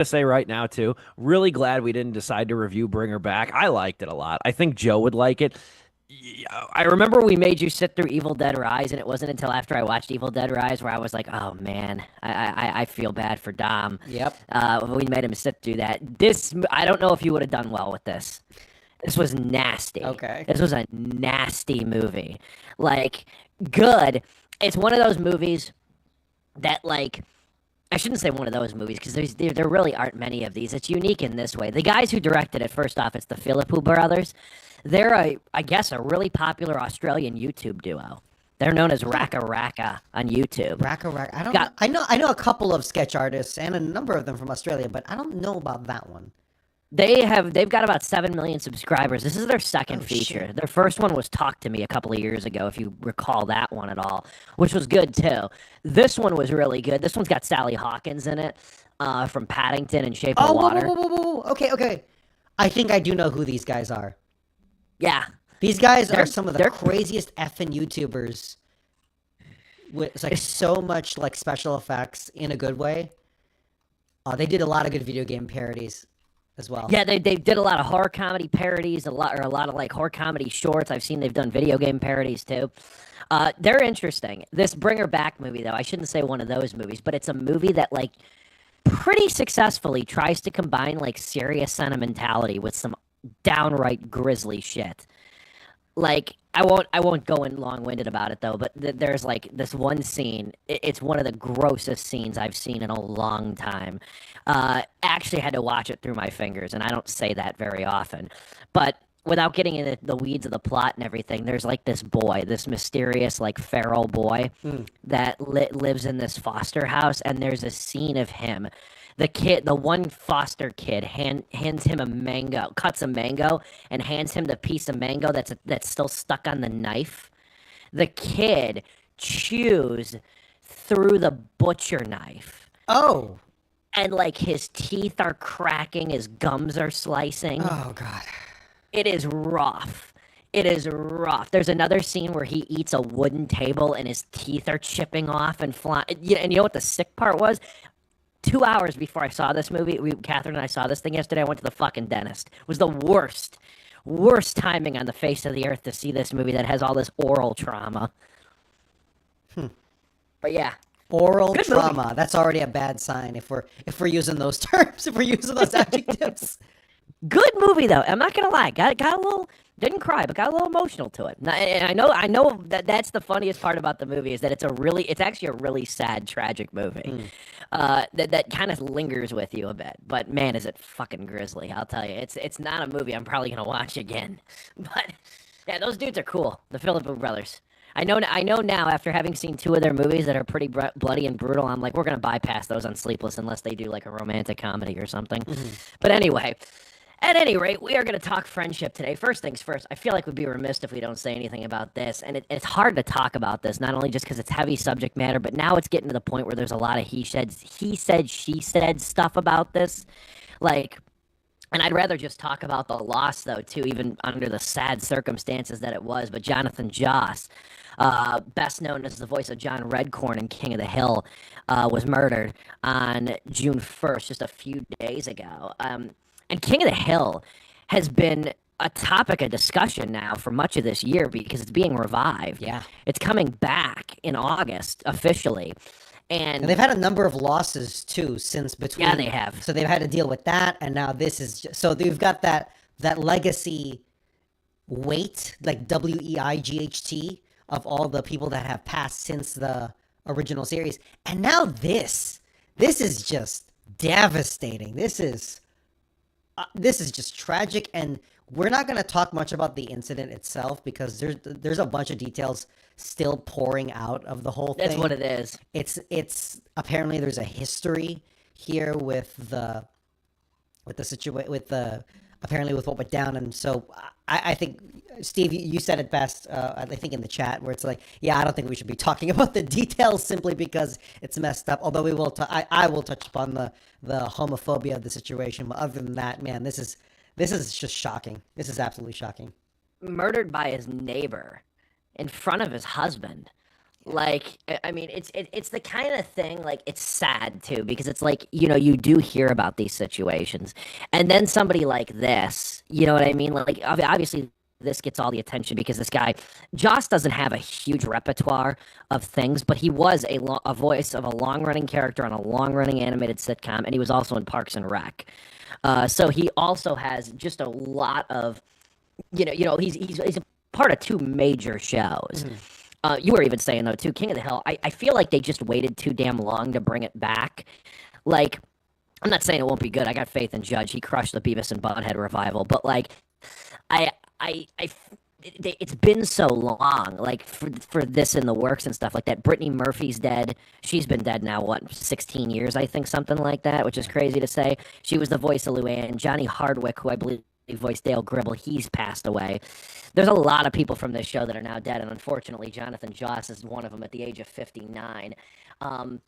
to say right now too. Really glad we didn't decide to review Bring Her Back. I liked it a lot. I think Joe would like it. I remember we made you sit through Evil Dead Rise, and it wasn't until after I watched Evil Dead Rise where I was like, "Oh man, I feel bad for Dom." Yep. We made him sit through that. This I don't know if you would have done well with this. This was nasty. Okay. This was a nasty movie. Like good. It's one of those movies that like I shouldn't say one of those movies because there really aren't many of these. It's unique in this way. The guys who directed it, first off, it's the Philippou brothers. They're I guess a really popular Australian YouTube duo. They're known as Raka Raka on YouTube. Raka Raka. I don't know. Got I know a couple of sketch artists and a number of them from Australia, but I don't know about that one. they've got about 7 million subscribers. This is their second Oh feature. shit. Their first one was Talk to Me a couple of years ago, if you recall that one at all, which was good too. This one was really good. This one's got Sally Hawkins in it, from Paddington and Shape of Oh, whoa, whoa, Water. whoa, whoa, whoa, whoa. Okay, okay. I think I do know who these guys are. Yeah, These guys are they're some of the they're craziest effing YouTubers with it's like so much like special effects in a good way. They did a lot of good video game parodies as well. Yeah, they did a lot of horror comedy parodies, a lot of like horror comedy shorts. I've seen they've done video game parodies too. They're interesting. This Bring Her Back movie, though, I shouldn't say one of those movies, but it's a movie that like pretty successfully tries to combine like serious sentimentality with some downright grisly shit. Like I won't go in long-winded about it though, but there's like this one scene. It's one of the grossest scenes I've seen in a long time. Actually had to watch it through my fingers, and I don't say that very often. But without getting into the weeds of the plot and everything, there's like this boy, this mysterious like feral boy Hmm. that lives in this foster house, and there's a scene of him. The one foster kid hands him a mango, cuts a mango, and hands him the piece of mango that's still stuck on the knife. The kid chews through the butcher knife, Oh. and like his teeth are cracking, his gums are slicing. Oh God. It is rough. It is rough. There's another scene where he eats a wooden table and his teeth are chipping off and flying. Yeah, and you know what the sick part was? 2 hours before I saw this movie, Catherine and I saw this thing yesterday. I went to the fucking dentist. It was the worst timing on the face of the earth to see this movie that has all this oral trauma. But yeah, Oral good movie. trauma. That's already a bad sign if we're using those terms, if we're using those adjectives. Good movie though. I'm not gonna lie. Got a little didn't cry, but got a little emotional to it. And I know that that's the funniest part about the movie is that it's actually a really sad, tragic movie. Hmm. That kind of lingers with you a bit. But man, is it fucking grisly? I'll tell you, it's not a movie I'm probably gonna watch again. But yeah, those dudes are cool. The Philippine brothers. I know now after having seen two of their movies that are pretty bloody and brutal. I'm like, we're gonna bypass those on Sleepless unless they do like a romantic comedy or something. Mhm. But anyway, at any rate, we are going to talk friendship today. First things first, I feel like we'd be remiss if we don't say anything about this. And it's hard to talk about this, not only just because it's heavy subject matter, but now it's getting to the point where there's a lot of he said, she said stuff about this. Like, and I'd rather just talk about the loss, though, too, even under the sad circumstances that it was. But Jonathan Joss, best known as the voice of John Redcorn in King of the Hill, was murdered on June 1st, just a few days ago. And King of the Hill has been a topic of discussion now for much of this year because it's being revived. Yeah. It's coming back in August officially. And And they've had a number of losses too since yeah, between. they have. So they've had to deal with that, and now this is so they've got that legacy weight, like WEIGHT, of all the people that have passed since the original series, and now this is just devastating. This is just tragic, and we're not going to talk much about the incident itself because there's a bunch of details still pouring out of the whole That's thing. what it is. It's apparently there's a history here with the situation with the apparently with what went down, and so I think Steve, you said it best. I think in the chat where it's like, yeah, I don't think we should be talking about the details simply because it's messed up. Although we will, I will touch upon the homophobia of the situation. But other than that, man, this is just shocking. This is absolutely shocking. Murdered by his neighbor in front of his husband. Like, I mean, it's the kind of thing, like, it's sad too, because it's like, you do hear about these situations. And then somebody like this, you know what I mean? Like, obviously, this gets all the attention because this guy, Joss, doesn't have a huge repertoire of things, but he was a voice of a long running character on a long running animated sitcom, and he was also in Parks and Rec. So he also has just a lot of, he's a part of two major shows. Mhm. You were even saying though too, King of the Hill. I feel like they just waited too damn long to bring it back. Like, I'm not saying it won't be good. I got faith in Judge. He crushed the Beavis and Butthead revival. But like, I it's been so long, like for this in the works and stuff like that. Brittany Murphy's dead. She's been dead now, what, 16 years, I think, something like that, which is crazy to say. She was the voice of Luann. Johnny Hardwick, who I believe voiced Dale Gribble, he's passed away. There's a lot of people from this show that are now dead, and unfortunately, Jonathan Joss is one of them at the age of 59. And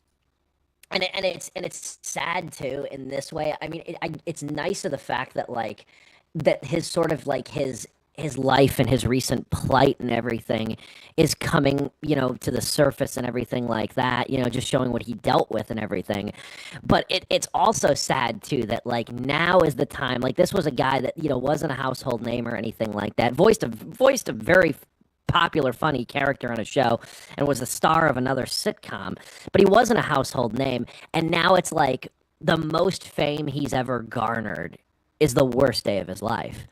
it's sad too in this way. I mean, it's nice of the fact that like that his sort of like his life and his recent plight and everything is coming, to the surface and everything like that, just showing what he dealt with and everything. But it's also sad too that like now is the time. Like, this was a guy that, wasn't a household name or anything like that. Voiced a very popular, funny character on a show and was the star of another sitcom, but he wasn't a household name. And now it's like the most fame he's ever garnered is the worst day of his life.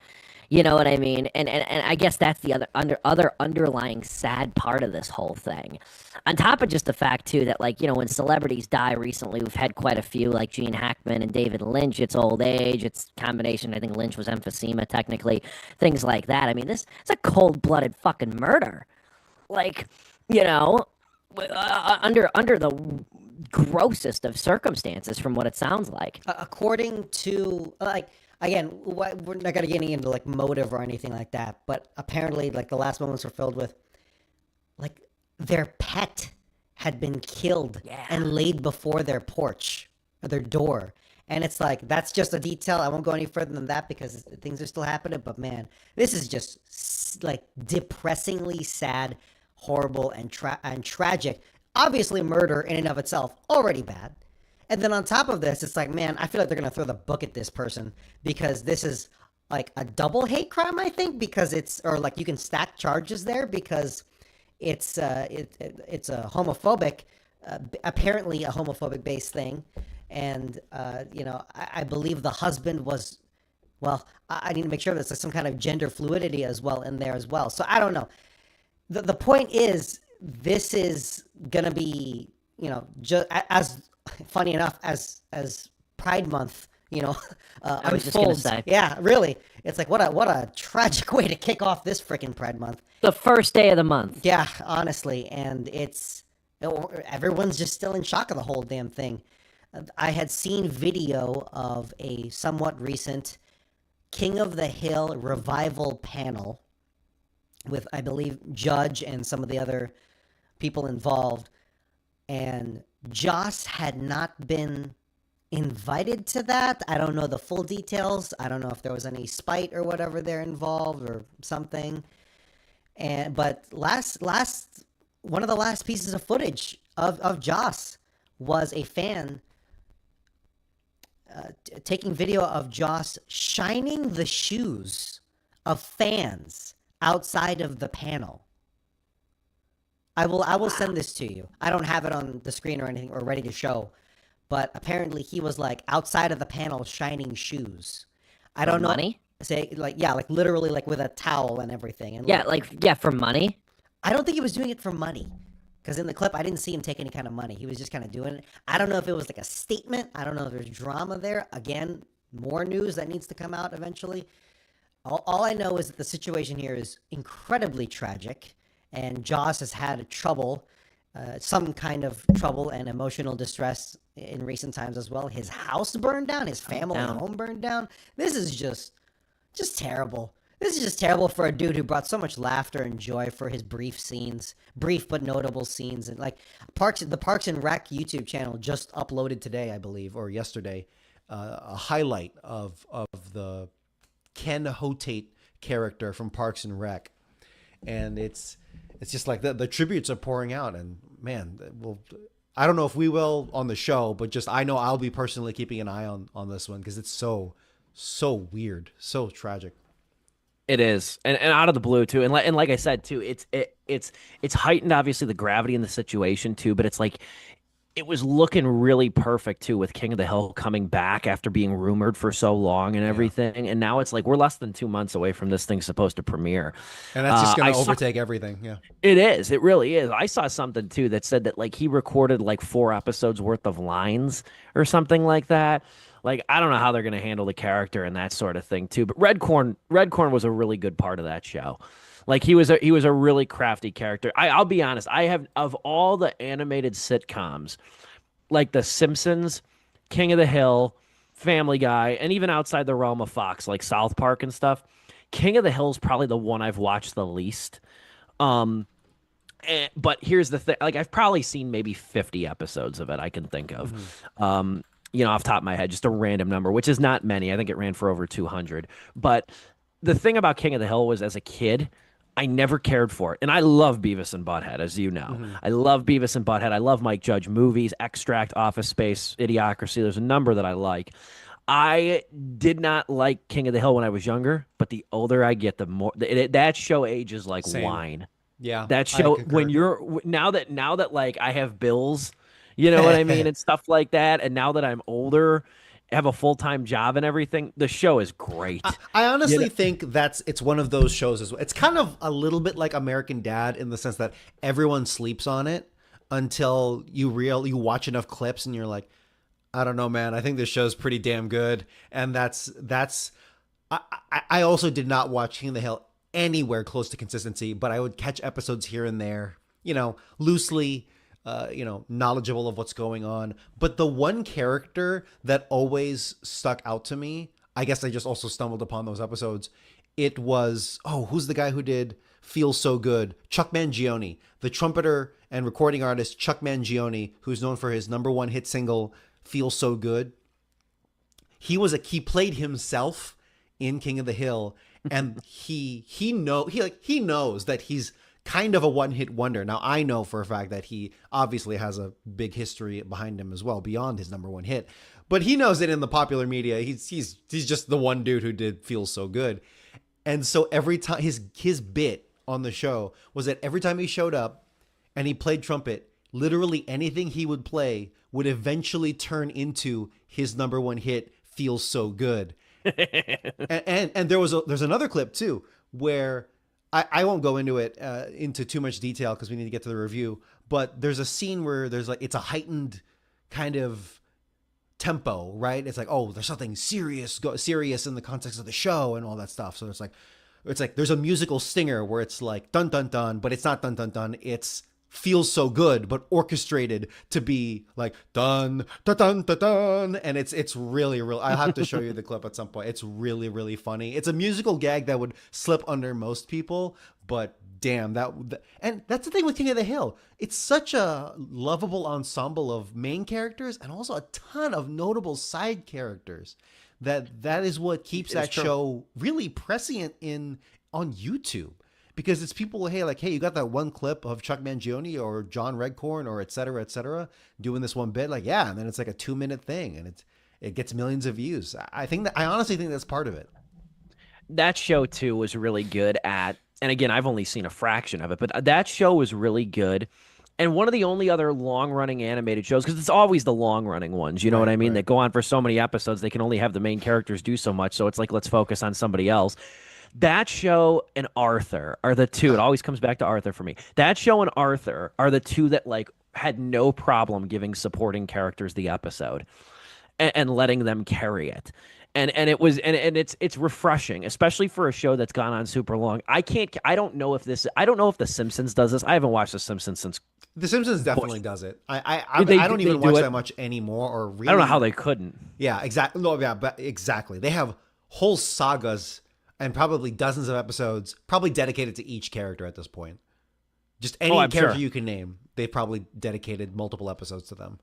You know what I mean? And I guess that's the other underlying sad part of this whole thing. On top of just the fact too that, like, when celebrities die recently, we've had quite a few, like Gene Hackman and David Lynch. It's old age, it's combination. I think Lynch was emphysema technically, things like that. I mean, it's a cold blooded fucking murder. Like, you know, under the grossest of circumstances, from what it sounds like. According to, like, again, we're not gonna get into like motive or anything like that, but apparently, like, the last moments were filled with, like, their pet had been killed and laid before their porch or their door. And it's like, that's just a detail. I won't go any further than that because things are still happening. But man, this is just like depressingly sad, horrible, and tragic. Obviously, murder in and of itself already bad. And then on top of this, it's like, man, I feel like they're going to throw the book at this person because this is like a double hate crime, I think, because or like you can stack charges there because it's it's a homophobic, apparently a homophobic based thing. And, I believe the husband was, well, I need to make sure there's some kind of gender fluidity as well in there as well. So I don't know. The point is, this is going to be, just as funny enough as Pride Month, I was just gonna say, yeah, really, it's like what a tragic way to kick off this freaking Pride Month, the first day of the month. Yeah, honestly, and everyone's just still in shock of the whole damn thing. I had seen video of a somewhat recent King of the Hill revival panel with, I believe, Judge and some of the other people involved, and Joss had not been invited to that. I don't know the full details. I don't know if there was any spite or whatever there involved or something. But one of the last pieces of footage of Joss was a fan taking video of Joss shining the shoes of fans outside of the panel. I will send this to you. I don't have it on the screen or anything or ready to show, but apparently he was like outside of the panel shining shoes. I don't know. Money? Say like, yeah, like literally like with a towel and everything. And for money. I don't think he was doing it for money. Because in the clip, I didn't see him take any kind of money. He was just kind of doing it. I don't know if it was like a statement. I don't know if there's drama there. Again, more news that needs to come out eventually. All I know is that the situation here is incredibly tragic. And Joss has had trouble, some kind of trouble and emotional distress in recent times as well. His house burned down. His family home burned down. This is just terrible. This is just terrible for a dude who brought so much laughter and joy for his brief but notable scenes. And like the Parks and Rec YouTube channel just uploaded today, I believe, or yesterday, a highlight of the Ken Hotate character from Parks and Rec. And it's it's just like the tributes are pouring out, and man, well, I don't know if we will on the show, but just I know I'll be personally keeping an eye on this one because it's so weird, so tragic. It is, and out of the blue too, and like I said too, it's heightened obviously the gravity in the situation too, but it's like it was looking really perfect too with King of the Hill coming back after being rumored for so long and everything, and now it's like we're less than 2 months away from this thing supposed to premiere, and that's just going to overtake everything. Yeah, it is. It really is. I saw something too that said that like he recorded like 4 episodes worth of lines or something like that. Like, I don't know how they're going to handle the character and that sort of thing too. But Redcorn was a really good part of that show. Like he was a really crafty character. I'll be honest. I have, of all the animated sitcoms, like The Simpsons, King of the Hill, Family Guy, and even outside the realm of Fox, like South Park and stuff, King of the Hill is probably the one I've watched the least. But here's the thing. Like, I've probably seen maybe 50 episodes of it I can think of. Mm-hmm. Off the top of my head, just a random number, which is not many. I think it ran for over 200. But the thing about King of the Hill was, as a kid, I never cared for it. And I love Beavis and Butthead, as you know. Mm-hmm. I love Beavis and Butthead. I love Mike Judge movies, Extract, Office Space, Idiocracy. There's a number that I like. I did not like King of the Hill when I was younger, but the older I get, the more that show ages like wine. Yeah, that show when you're now that like I have bills. You know what I mean? And stuff like that. And now that I'm older, have a full-time job and everything, the show is great. I honestly think it's one of those shows as well. It's kind of a little bit like American Dad in the sense that everyone sleeps on it until you watch enough clips and you're like, I don't know, man. I think this show's pretty damn good. And I also did not watch King of the Hill anywhere close to consistency, but I would catch episodes here and there, loosely, knowledgeable of what's going on. But the one character that always stuck out to me, I guess I just also stumbled upon those episodes. It was, who's the guy who did Feel So Good? Chuck Mangione, the trumpeter and recording artist Chuck Mangione, who's known for his number 1 hit single, Feel So Good. He played himself in King of the Hill, and he knows that he's kind of a one-hit wonder. Now, I know for a fact that he obviously has a big history behind him as well, beyond his number 1 hit. But he knows that in the popular media, he's just the one dude who did Feel So Good. And so every time his bit on the show was that every time he showed up and he played trumpet, literally anything he would play would eventually turn into his number 1 hit, Feel So Good. and there's another clip too where I won't go into it into too much detail because we need to get to the review, but there's a scene where it's a heightened kind of tempo, right? It's like, there's something serious in the context of the show and all that stuff. So it's like there's a musical stinger where it's like dun dun dun, but it's not dun dun dun. It's Feels So Good, but orchestrated to be like dun dun dun dun dun, and it's really I'll have to show you the clip at some point. It's really, really funny. It's a musical gag that would slip under most people, but damn, and that's the thing with King of the Hill. It's such a lovable ensemble of main characters and also a ton of notable side characters that is what keeps that show really prescient on YouTube. Because it's people, hey, you got that one clip of Chuck Mangione or John Redcorn or et cetera, doing this one bit. And then it's like a 2-minute thing and it gets millions of views. I honestly think that's part of it. That show, too, was really good at, and again, I've only seen a fraction of it, but that show was really good. And one of the only other long-running animated shows, because it's always the long-running ones, you know what I mean? Right. That go on for so many episodes, they can only have the main characters do so much. So it's like, let's focus on somebody else. That show and Arthur are the two. It always comes back to Arthur for me. That show and Arthur are the two that had no problem giving supporting characters the episode and letting them carry it. And it's refreshing, especially for a show that's gone on super long. I don't know if The Simpsons does this. I haven't watched The Simpsons since. The Simpsons definitely does it. I don't even watch that much anymore, or really. I don't know how they couldn't. Yeah, exactly. No, yeah, but exactly. They have whole sagas and probably dozens of episodes, probably dedicated to each character at this point. Just any character you can name, they probably dedicated multiple episodes to them.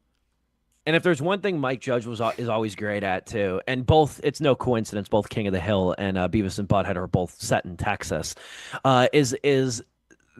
And if there's one thing Mike Judge is always great at too, and it's no coincidence, both King of the Hill and Beavis and Butthead are both set in Texas, is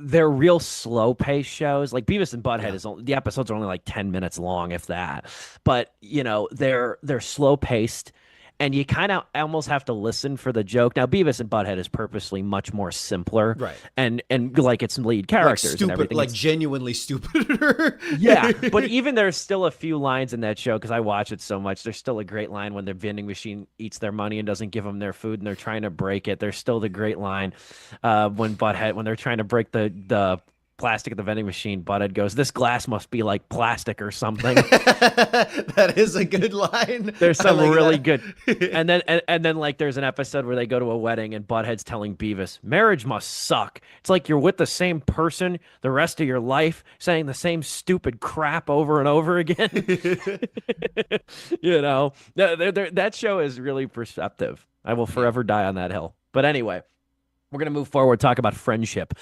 they're real slow paced shows. Like Beavis and Butthead is only, the episodes are only like 10 minutes long, if that. But they're slow paced, and you kind of almost have to listen for the joke. Now, Beavis and Butthead is purposely much more simpler, Right. And like its lead characters and stupid, everything. like genuinely stupider. Yeah, but even there's still a few lines in that show because I watch it so much. There's still a great line when the vending machine eats their money and doesn't give them their food, and they're trying to break it. There's still the great line when they're trying to break the plastic at the vending machine. Butthead goes, "This glass must be like plastic or something." That is a good line. There's some like really that. good, and then like there's an episode where they go to a wedding and Butthead's telling Beavis, "Marriage must suck. It's like you're with the same person the rest of your life, saying the same stupid crap over and over again." That show is really perceptive. I will forever die on that hill. But anyway, we're gonna move forward. Talk about friendship.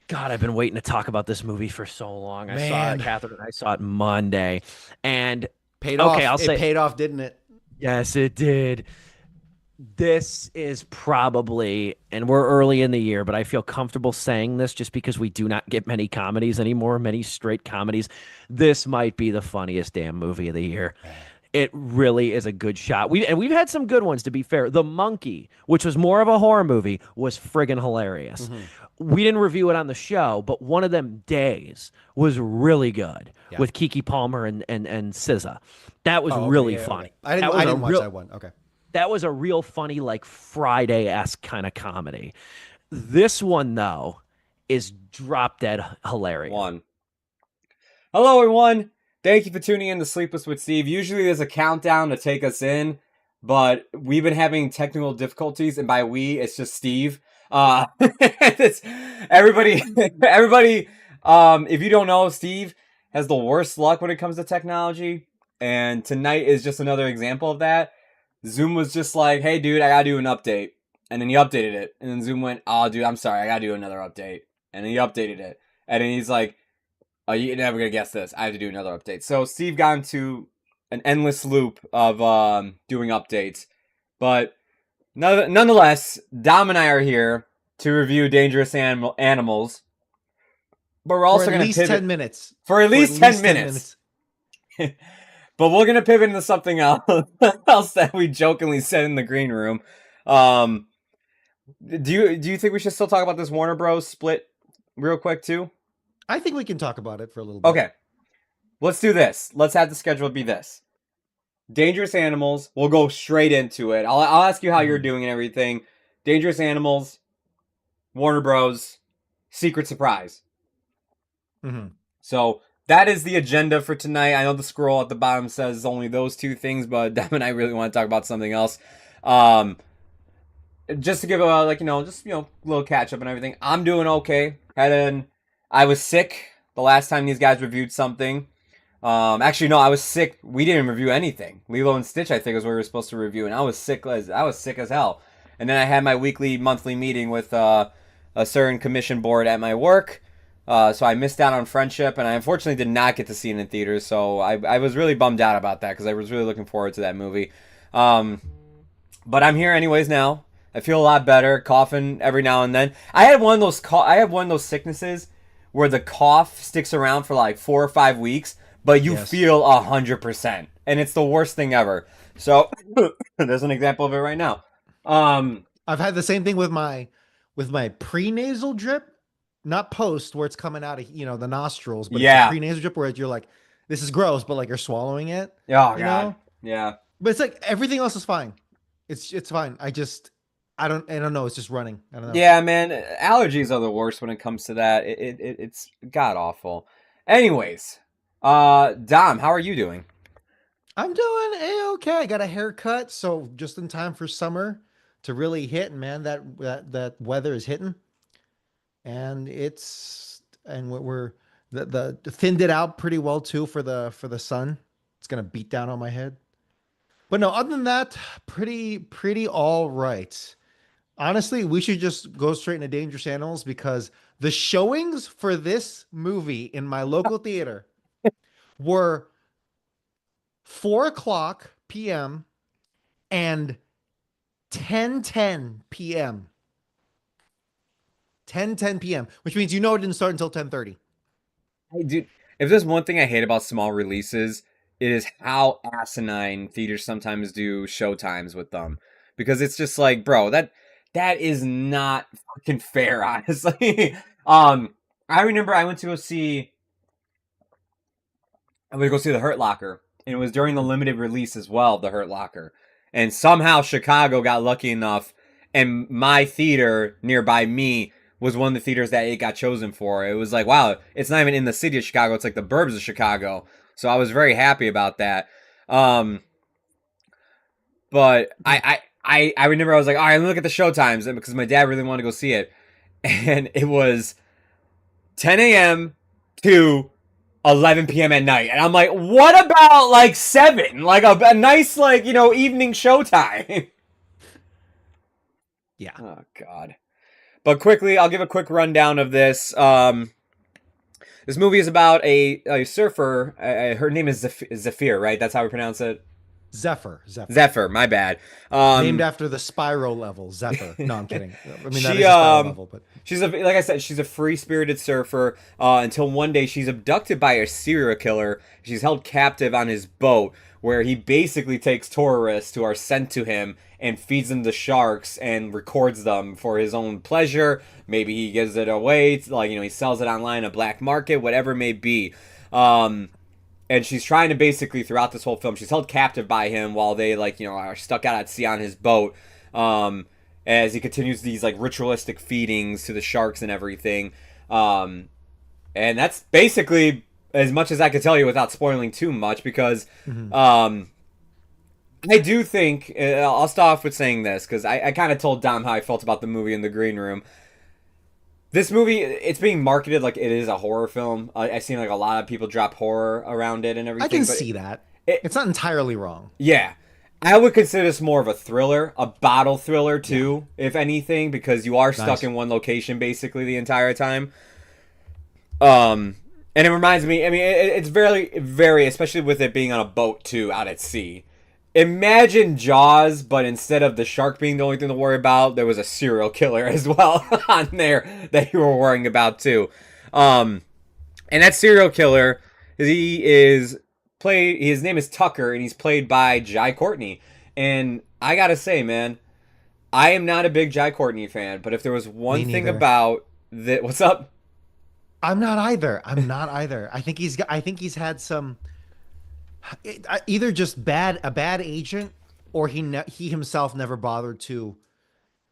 God, I've been waiting to talk about this movie for so long. I saw it, Catherine, and I saw it Monday, and Paid off. I'll say it paid off, didn't it? yes, it did. This is probably, and we're early in the year, but I feel comfortable saying this just because we do not get many comedies anymore, many straight comedies. This might be the funniest damn movie of the year. It really is a good shot. We've had some good ones, to be fair. The Monkey, which was more of a horror movie, was friggin' hilarious. We didn't review it on the show, but One of Them Days was really good with Keke Palmer and SZA. That was really funny. Okay. I didn't watch that one. Okay. That was a real funny, like Friday-esque kind of comedy. This one, though, is drop dead hilarious. Hello, everyone. Thank you for tuning in to Sleepless with Steve. Usually there's a countdown to take us in, but we've been having technical difficulties, and by we, it's just Steve. Everybody, if you don't know, Steve has the worst luck when it comes to technology, and tonight is just another example of that. Zoom was just like, "Hey, dude, I gotta do an update," and then he updated it, and then Zoom went, "Oh, dude, I'm sorry, I gotta do another update," and then he updated it, and then he's like, "Oh, you're never gonna guess this. I have to do another update." So Steve got into an endless loop of doing updates, but nonetheless, Dom and I are here to review Dangerous Animals. But we're also going to pivot 10 minutes. For at least 10 minutes. But we're going to pivot into something else that we jokingly said in the green room. Do you think we should still talk about this Warner Bros. Split real quick too? I think we can talk about it for a little bit. Okay. Let's do this. Let's have the schedule be this. Dangerous Animals. We'll go straight into it. I'll ask you how you're doing and everything. Dangerous Animals, Warner Bros., Secret Surprise. So that is the agenda for tonight. I know the scroll at the bottom says only those two things, but Dom and I really want to talk about something else. Just to give a little catch up and everything. I'm doing okay. I was sick the last time these guys reviewed something. Actually, no, I was sick. We didn't review anything. Lilo and Stitch, I think, is what we were supposed to review, and I was sick as hell. And then I had my monthly meeting with a certain commission board at my work. So I missed out on Friendship, and I unfortunately did not get to see it in theaters. So I was really bummed out about that because I was really looking forward to that movie. But I'm here anyways now. I feel a lot better, coughing every now and then. I have one of those sicknesses where the cough sticks around for like 4 or 5 weeks. But you feel 100%, and it's the worst thing ever. So there's an example of it right now. I've had the same thing with my pre-nasal drip, not post where it's coming out of the nostrils, but it's the pre-nasal drip where you're like, this is gross, but like you're swallowing it. Oh God, yeah. But it's like everything else is fine. It's fine. I don't know. It's just running. I don't know. Yeah, man. Allergies are the worst when it comes to that. It's god awful. Anyways. Dom, how are you doing? I'm doing okay. I got a haircut, so just in time for summer to really hit. Man, that weather is hitting, and we're the thinned it out pretty well too for the sun. It's gonna beat down on my head, but no. Other than that, pretty all right. Honestly, we should just go straight into Dangerous Animals because the showings for this movie in my local theater were 4:00 p.m. and 10:10 p.m. 10 p.m., which means you know it didn't start until 10:30. Dude, if there's one thing I hate about small releases, it is how asinine theaters sometimes do showtimes with them. Because it's just like, bro, that is not fucking fair, honestly. I remember I went to go see The Hurt Locker, and it was during the limited release as well, The Hurt Locker. And somehow Chicago got lucky enough, and my theater nearby me was one of the theaters that it got chosen for. It was like, wow, it's not even in the city of Chicago, it's like the burbs of Chicago. So I was very happy about that. But I remember I was like, all right, let me look at the show times, because my dad really wanted to go see it. And it was 10 a.m. to 11 p.m. at night. And I'm like, what about like 7? Like a nice, like, you know, evening showtime. Yeah. Oh, God. But quickly, I'll give a quick rundown of this. This movie is about a surfer. Her name is Zephyr, right? That's how we pronounce it? Zephyr, my bad. Named after the Spyro level, Zephyr. No, I'm kidding. I mean, that is a Spyro level, but she's like I said, she's a free-spirited surfer until one day she's abducted by a serial killer. She's held captive on his boat, where he basically takes tourists who are sent to him and feeds them to sharks and records them for his own pleasure. Maybe he gives it away, like, you know, he sells it online, a black market, whatever it may be. And she's trying to basically, throughout this whole film, she's held captive by him while they, like, you know, are stuck out at sea on his boat. As he continues these, like, ritualistic feedings to the sharks and everything. And that's basically as much as I could tell you without spoiling too much, because I do think, I'll start off with saying this, because I kind of told Dom how I felt about the movie in the green room. This movie, it's being marketed like it is a horror film. I've seen like a lot of people drop horror around it and everything. I can see that. It's not entirely wrong. Yeah. I would consider this more of a thriller, a bottle thriller too, if anything, because you are stuck in one location basically the entire time. And it reminds me, I mean, it's very, very, especially with it being on a boat too, out at sea. Imagine Jaws, but instead of the shark being the only thing to worry about, there was a serial killer as well on there that you were worrying about too. And that serial killer, his name is Tucker, and he's played by Jai Courtney. And I gotta say, man, I am not a big Jai Courtney fan, but if there was one thing about that, what's up? I'm not either. I think he's had some. Either just a bad agent, or he himself never bothered to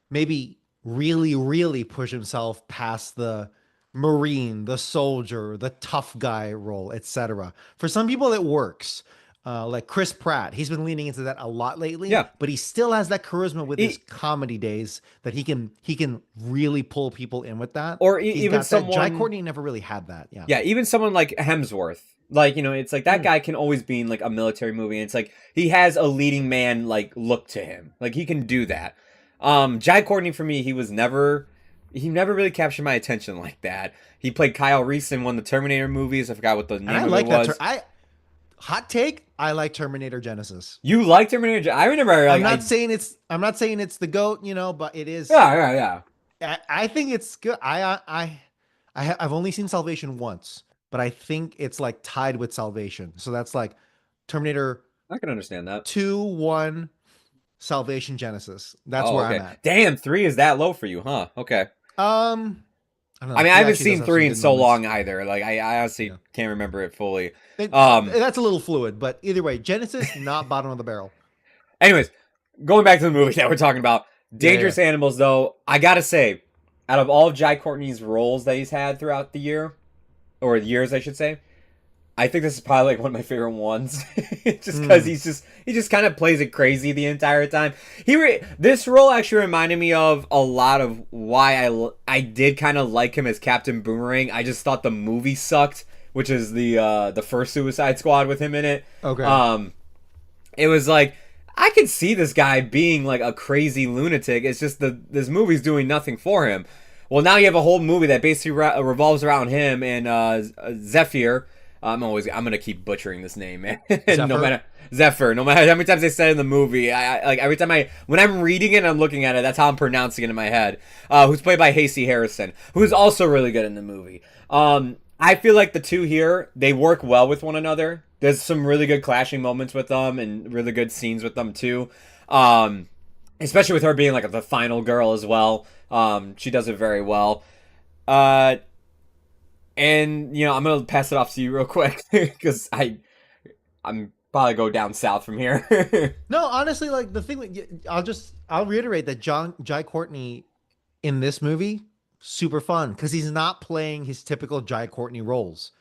maybe really push himself past the Marine, the soldier, the tough guy role, etc. For some people it works. Like Chris Pratt, he's been leaning into that a lot lately. Yeah, but he still has that charisma with his comedy days that he can really pull people in with that. Or even someone, Jai Courtney never really had that. Yeah, even someone like Hemsworth. Like, you know, it's like that guy can always be in like a military movie. And it's like he has a leading man like look to him. Like he can do that. Jai Courtney for me, he never really captured my attention like that. He played Kyle Reese in one of the Terminator movies. I forgot what the name of it was. Hot take, I like Terminator Genesis. You like Terminator? I remember. Like, I'm not saying it's the GOAT, you know, but it is. Yeah. I think it's good. I've only seen Salvation once, but I think it's like tied with Salvation. So that's like Terminator. I can understand that. 2, 1, Salvation, Genesis. That's where I'm at. Damn, 3 is that low for you, huh? Okay. I don't know. I mean, I haven't seen 3 in so long either. Like, I honestly can't remember it fully. That's a little fluid, but either way, Genesis, not bottom of the barrel. Anyways, going back to the movie that we're talking about, Dangerous Animals, though, I gotta say, out of all of Jai Courtney's roles that he's had throughout the year, or years, I should say, I think this is probably like one of my favorite ones, just because he just kind of plays it crazy the entire time. This role actually reminded me of a lot of why I did kind of like him as Captain Boomerang. I just thought the movie sucked, which is the first Suicide Squad with him in it. Okay. It was like I could see this guy being like a crazy lunatic. It's just this movie's doing nothing for him. Well, now you have a whole movie that basically revolves around him and Zephyr. I'm gonna keep butchering this name, man. Zephyr? No matter Zephyr, no matter how many times they said it in the movie, I like every time when I'm reading it and I'm looking at it, that's how I'm pronouncing it in my head. Who's played by Hasey Harrison, who's also really good in the movie. I feel like the two here, they work well with one another. There's some really good clashing moments with them and really good scenes with them too. Especially with her being like the final girl as well. She does it very well. And I'm gonna pass it off to you real quick because I'm probably go down south from here. No, honestly, like the thing that I'll reiterate that Jai Courtney in this movie super fun because he's not playing his typical Jai Courtney roles,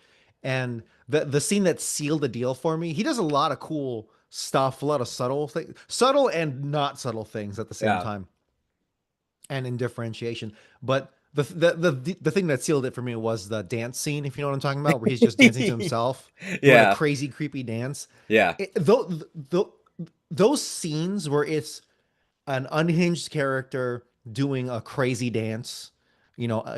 and the scene that sealed the deal for me, he does a lot of cool stuff, a lot of subtle and not subtle things at the same time, and in differentiation. But the thing that sealed it for me was the dance scene, if you know what I'm talking about, where he's just dancing to himself, doing a crazy creepy dance. Those scenes where it's an unhinged character doing a crazy dance,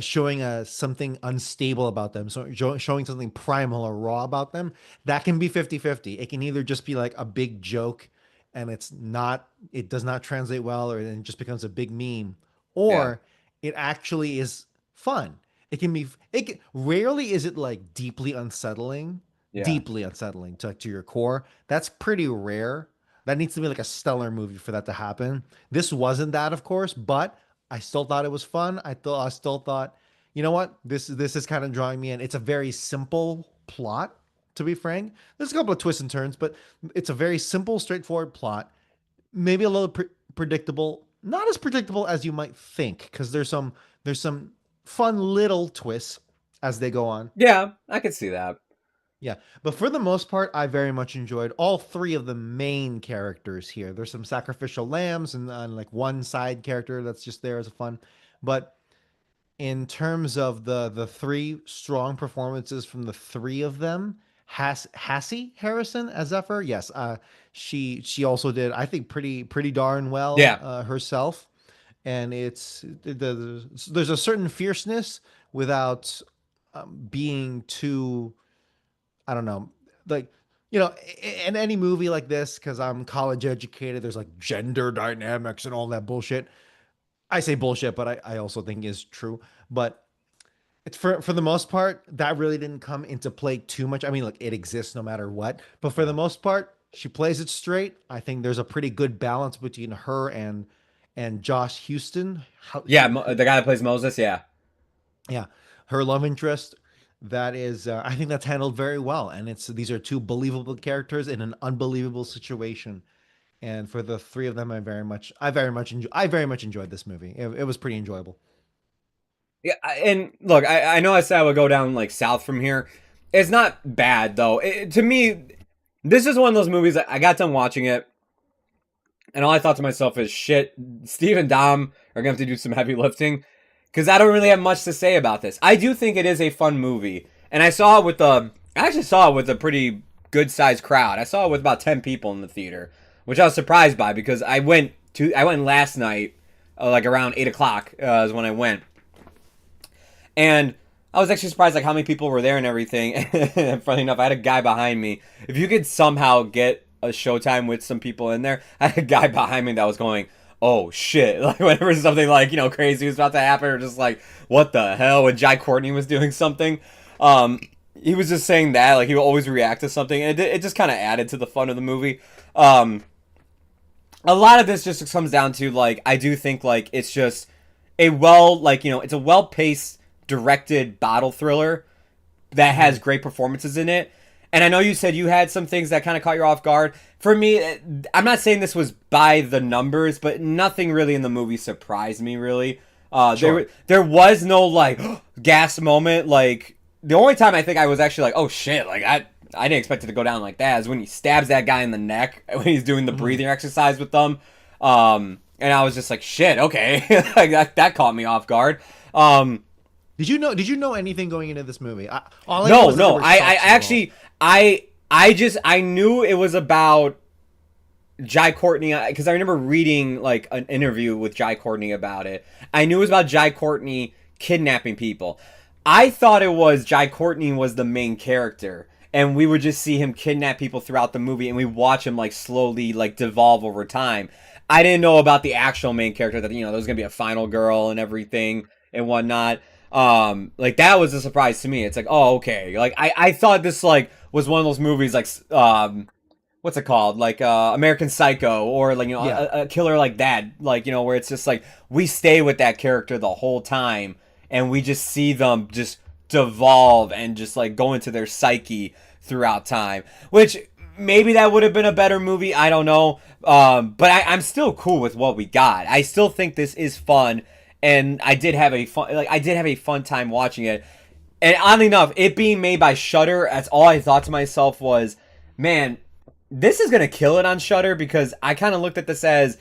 showing something unstable about them, so showing something primal or raw about them, that can be 50-50. It can either just be like a big joke and it does not translate well, or it just becomes a big meme, or it actually is fun. Rarely is it like deeply unsettling to your core. That's pretty rare. That needs to be like a stellar movie for that to happen. This wasn't that, of course, but I still thought it was fun. I still thought, you know what? This is kind of drawing me in. It's a very simple plot, to be frank. There's a couple of twists and turns, but it's a very simple, straightforward plot. Maybe a little predictable, not as predictable as you might think, because there's some fun little twists as they go on. Yeah, I could see that. Yeah, but for the most part, I very much enjoyed all three of the main characters here. There's some sacrificial lambs and like one side character that's just there as a fun. But in terms of the three strong performances from the three of them, Hassie Harrison as Zephyr, yes, she also did, I think, pretty darn well herself. And there's a certain fierceness without being too, I don't know, like, in any movie like this, because I'm college educated, there's like gender dynamics and all that bullshit. I say bullshit, but I also think is true. But it's for the most part, that really didn't come into play too much. I mean, like, it exists no matter what. But for the most part, she plays it straight. I think there's a pretty good balance between her and Josh Houston. The guy that plays Moses, yeah. Her love interest. That is, I think that's handled very well, and these are two believable characters in an unbelievable situation, and for the three of them, I very much enjoyed this movie. It was pretty enjoyable. Yeah, and look, I know I said I would go down like south from here. It's not bad though. To me, this is one of those movies that I got done watching it, and all I thought to myself is, shit, Steve and Dom are gonna have to do some heavy lifting. Because I don't really have much to say about this. I do think it is a fun movie. And I actually saw it with a pretty good sized crowd. I saw it with about 10 people in the theater, which I was surprised by because I went last night, like around 8 o'clock is when I went. And I was actually surprised like how many people were there and everything. And funny enough, I had a guy behind me. If you could somehow get a showtime with some people in there, I had a guy behind me that was going, oh shit, like whenever something like, crazy was about to happen, or just like, what the hell, when Jai Courtney was doing something, he was just saying that, like, he would always react to something, and it just kind of added to the fun of the movie. A lot of this just comes down to, like, I do think, like, it's just it's a well-paced, directed battle thriller that has great performances in it. And I know you said you had some things that kind of caught you off guard. For me, I'm not saying this was by the numbers, but nothing really in the movie surprised me, really. Sure. There was no, like, gas moment. Like, the only time I think I was actually like, oh, shit, like, I didn't expect it to go down like that, is when he stabs that guy in the neck when he's doing the breathing exercise with them. And I was just like, shit, okay. Like, that caught me off guard. Did you know anything going into this movie? I knew it was about Jai Courtney, because I remember reading like an interview with Jai Courtney about it. I knew it was about Jai Courtney kidnapping people. I thought it was Jai Courtney was the main character, and we would just see him kidnap people throughout the movie, and we watch him like slowly like devolve over time. I didn't know about the actual main character, that there was gonna be a final girl and everything and whatnot. Like that was a surprise to me. It's like, oh, okay. Like I thought this like was one of those movies like what's it called? Like American Psycho, or like a killer like that. Like where it's just like we stay with that character the whole time, and we just see them just devolve and just like go into their psyche throughout time. Which maybe that would have been a better movie. I don't know. But I'm still cool with what we got. I still think this is fun, and I did have a fun time watching it. And oddly enough, it being made by Shudder, that's all I thought to myself was, man, this is gonna kill it on Shudder, because I kind of looked at this as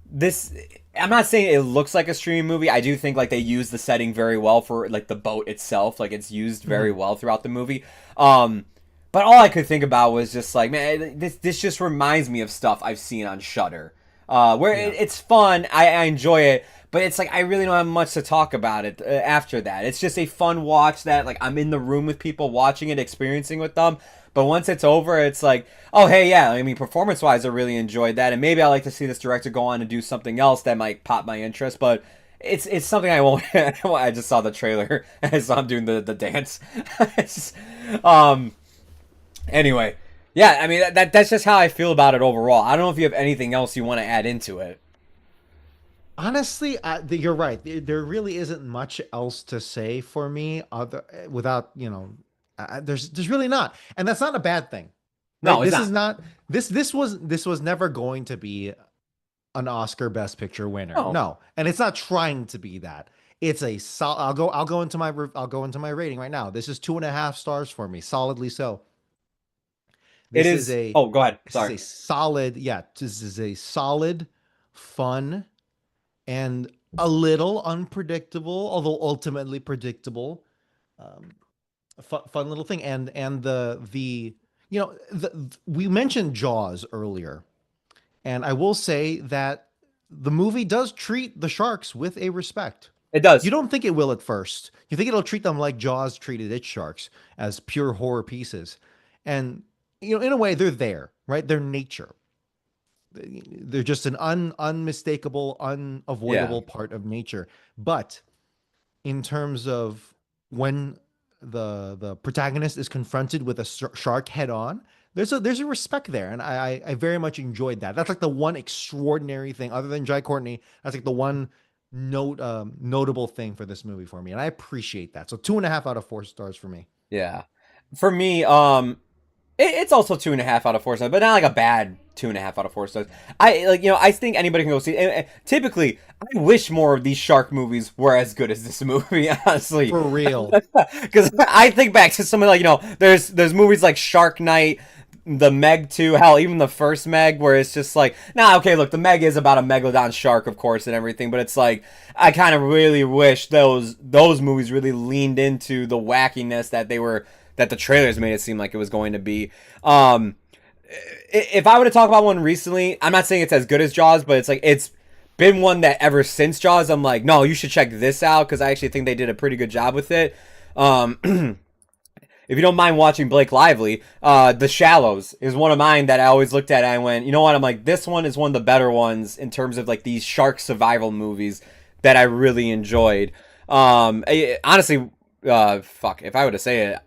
this. I'm not saying it looks like a streaming movie. I do think like they use the setting very well for like the boat itself. Like it's used very well throughout the movie. But all I could think about was just like, man, this just reminds me of stuff I've seen on Shudder, where it's fun. I enjoy it, but it's like I really don't have much to talk about it after that. It's just a fun watch that like I'm in the room with people watching it, experiencing with them. But once it's over, it's like, oh, hey, yeah, I mean, performance-wise, I really enjoyed that. And maybe I like to see this director go on and do something else that might pop my interest. But it's something I won't. I just saw the trailer. I saw him doing the dance. Anyway, yeah, I mean, that's just how I feel about it overall. I don't know if you have anything else you want to add into it. Honestly, you're right. There really isn't much else to say for me without there's really not, and that's not a bad thing. No, this it's is not. This was never going to be an Oscar Best Picture winner. Oh. No, and it's not trying to be that. It's a I'll go into my rating right now. This is 2.5 stars for me, solidly so. This is oh, go ahead. Sorry. This is a solid. Yeah, this is a solid, fun, and a little unpredictable, although ultimately predictable. Fun little thing, and we mentioned Jaws earlier, and I will say that the movie does treat the sharks with a respect. It does. You don't think it will at first. You think it'll treat them like Jaws treated its sharks, as pure horror pieces, and in a way they're there, right? They're nature. They're just an unmistakable, unavoidable part of nature. But in terms of when the protagonist is confronted with a shark head on, there's a respect there, and I very much enjoyed that. That's like the one extraordinary thing, other than Jai Courtney. That's like the one notable thing for this movie for me, and I appreciate that. So 2.5 out of 4 stars for me. Yeah, for me, it's also 2.5 out of 4 stars, but not like a bad 2.5 out of 4 stars. I think anybody can go see. And typically, I wish more of these shark movies were as good as this movie. Honestly, For real. because I think back to some of there's movies like Shark Night, the Meg 2, hell, even the first Meg, where it's just like, okay, look, the Meg is about a megalodon shark, of course, and everything, but it's like, I kind of really wish those movies really leaned into the wackiness that the trailers made it seem like it was going to be. If I were to talk about one recently, I'm not saying it's as good as Jaws, but it's like, it's been one that ever since Jaws, I'm like, no, you should check this out, because I actually think they did a pretty good job with it. If you don't mind watching Blake Lively, The Shallows is one of mine that I always looked at and I went, you know what, I'm like, this one is one of the better ones in terms of like these shark survival movies that I really enjoyed. Honestly, if I were to say it,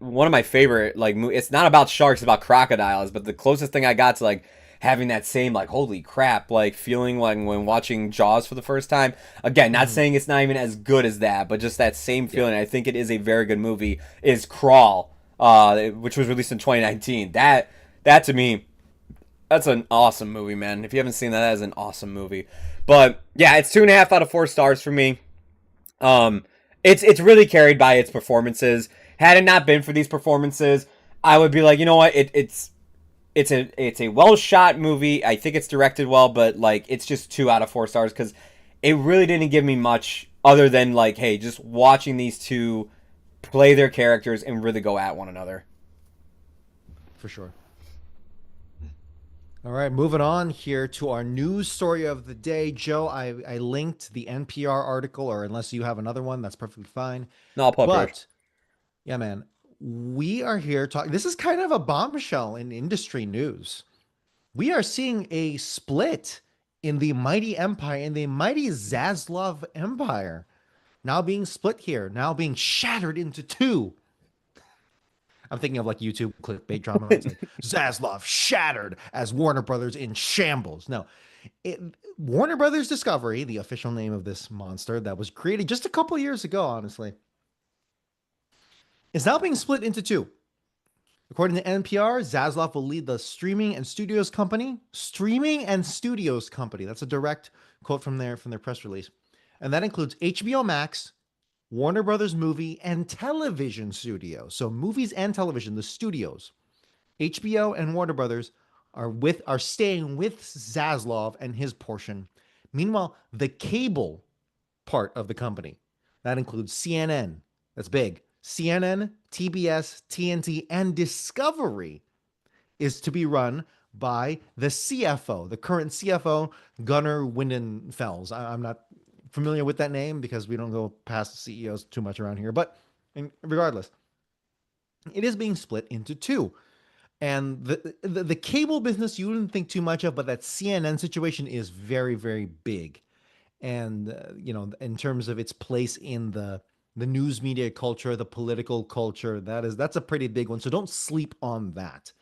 one of my favorite, like, it's not about sharks, it's about crocodiles, but the closest thing I got to like having that same like holy crap like feeling like when watching Jaws for the first time, again, not saying it's not even as good as that, but just that same feeling, I think it is a very good movie, is Crawl, which was released in 2019. That to me, that's an awesome movie, man. If you haven't seen that, that is an awesome movie. But yeah, it's 2.5 out of 4 stars for me. It's really carried by its performances. Had it not been for these performances, I would be like, you know what, it's a well shot movie. I think it's directed well, but like it's just 2 out of 4 stars because it really didn't give me much other than like, hey, just watching these two play their characters and really go at one another. For sure. All right, moving on here to our news story of the day. Joe, I linked the NPR article, or unless you have another one, that's perfectly fine. No, I'll put it. Yeah, man. we are here talking. This is kind of a bombshell in industry news. We are seeing a split in the mighty empire, in the mighty Zaslav empire, now being split here, now being shattered into two. I'm thinking of like YouTube clickbait drama. It's like Zaslav shattered as Warner Brothers in shambles. No, Warner Brothers Discovery, the official name of this monster that was created just a couple years ago, honestly, is now being split into two. According to NPR, Zaslav will lead the streaming and studios company. Streaming and studios company. That's a direct quote from their press release. And that includes HBO Max, Warner Brothers Movie, and Television Studios. So movies and television, the studios. HBO and Warner Brothers are staying with Zaslav and his portion. Meanwhile, the cable part of the company, that includes CNN, that's big, CNN, TBS, TNT, and Discovery, is to be run by the CFO, the current CFO, Gunnar Windenfels. I'm not familiar with that name because we don't go past CEOs too much around here. But regardless, it is being split into two. And the cable business you wouldn't think too much of, but that CNN situation is very, very big. And, in terms of its place in the news media culture, the political culture, that's a pretty big one. So don't sleep on that.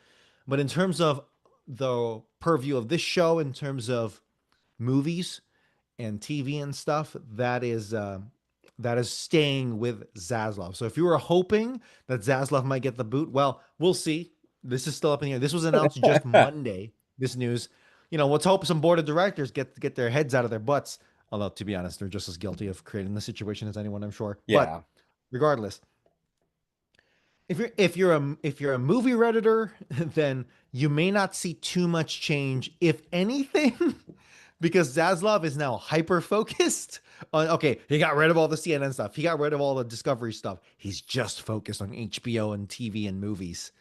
But in terms of the purview of this show, in terms of movies and TV and stuff, that is staying with Zaslav. So if you were hoping that Zaslav might get the boot, well, we'll see. This is still up in the air. This was announced just Monday, this news. Let's hope some board of directors get their heads out of their butts. Although, to be honest, they're just as guilty of creating the situation as anyone, I'm sure. Yeah. But regardless, if you're a movie redditor, then you may not see too much change, if anything, because Zaslav is now hyper focused on. Okay, he got rid of all the CNN stuff. He got rid of all the Discovery stuff. He's just focused on HBO and TV and movies.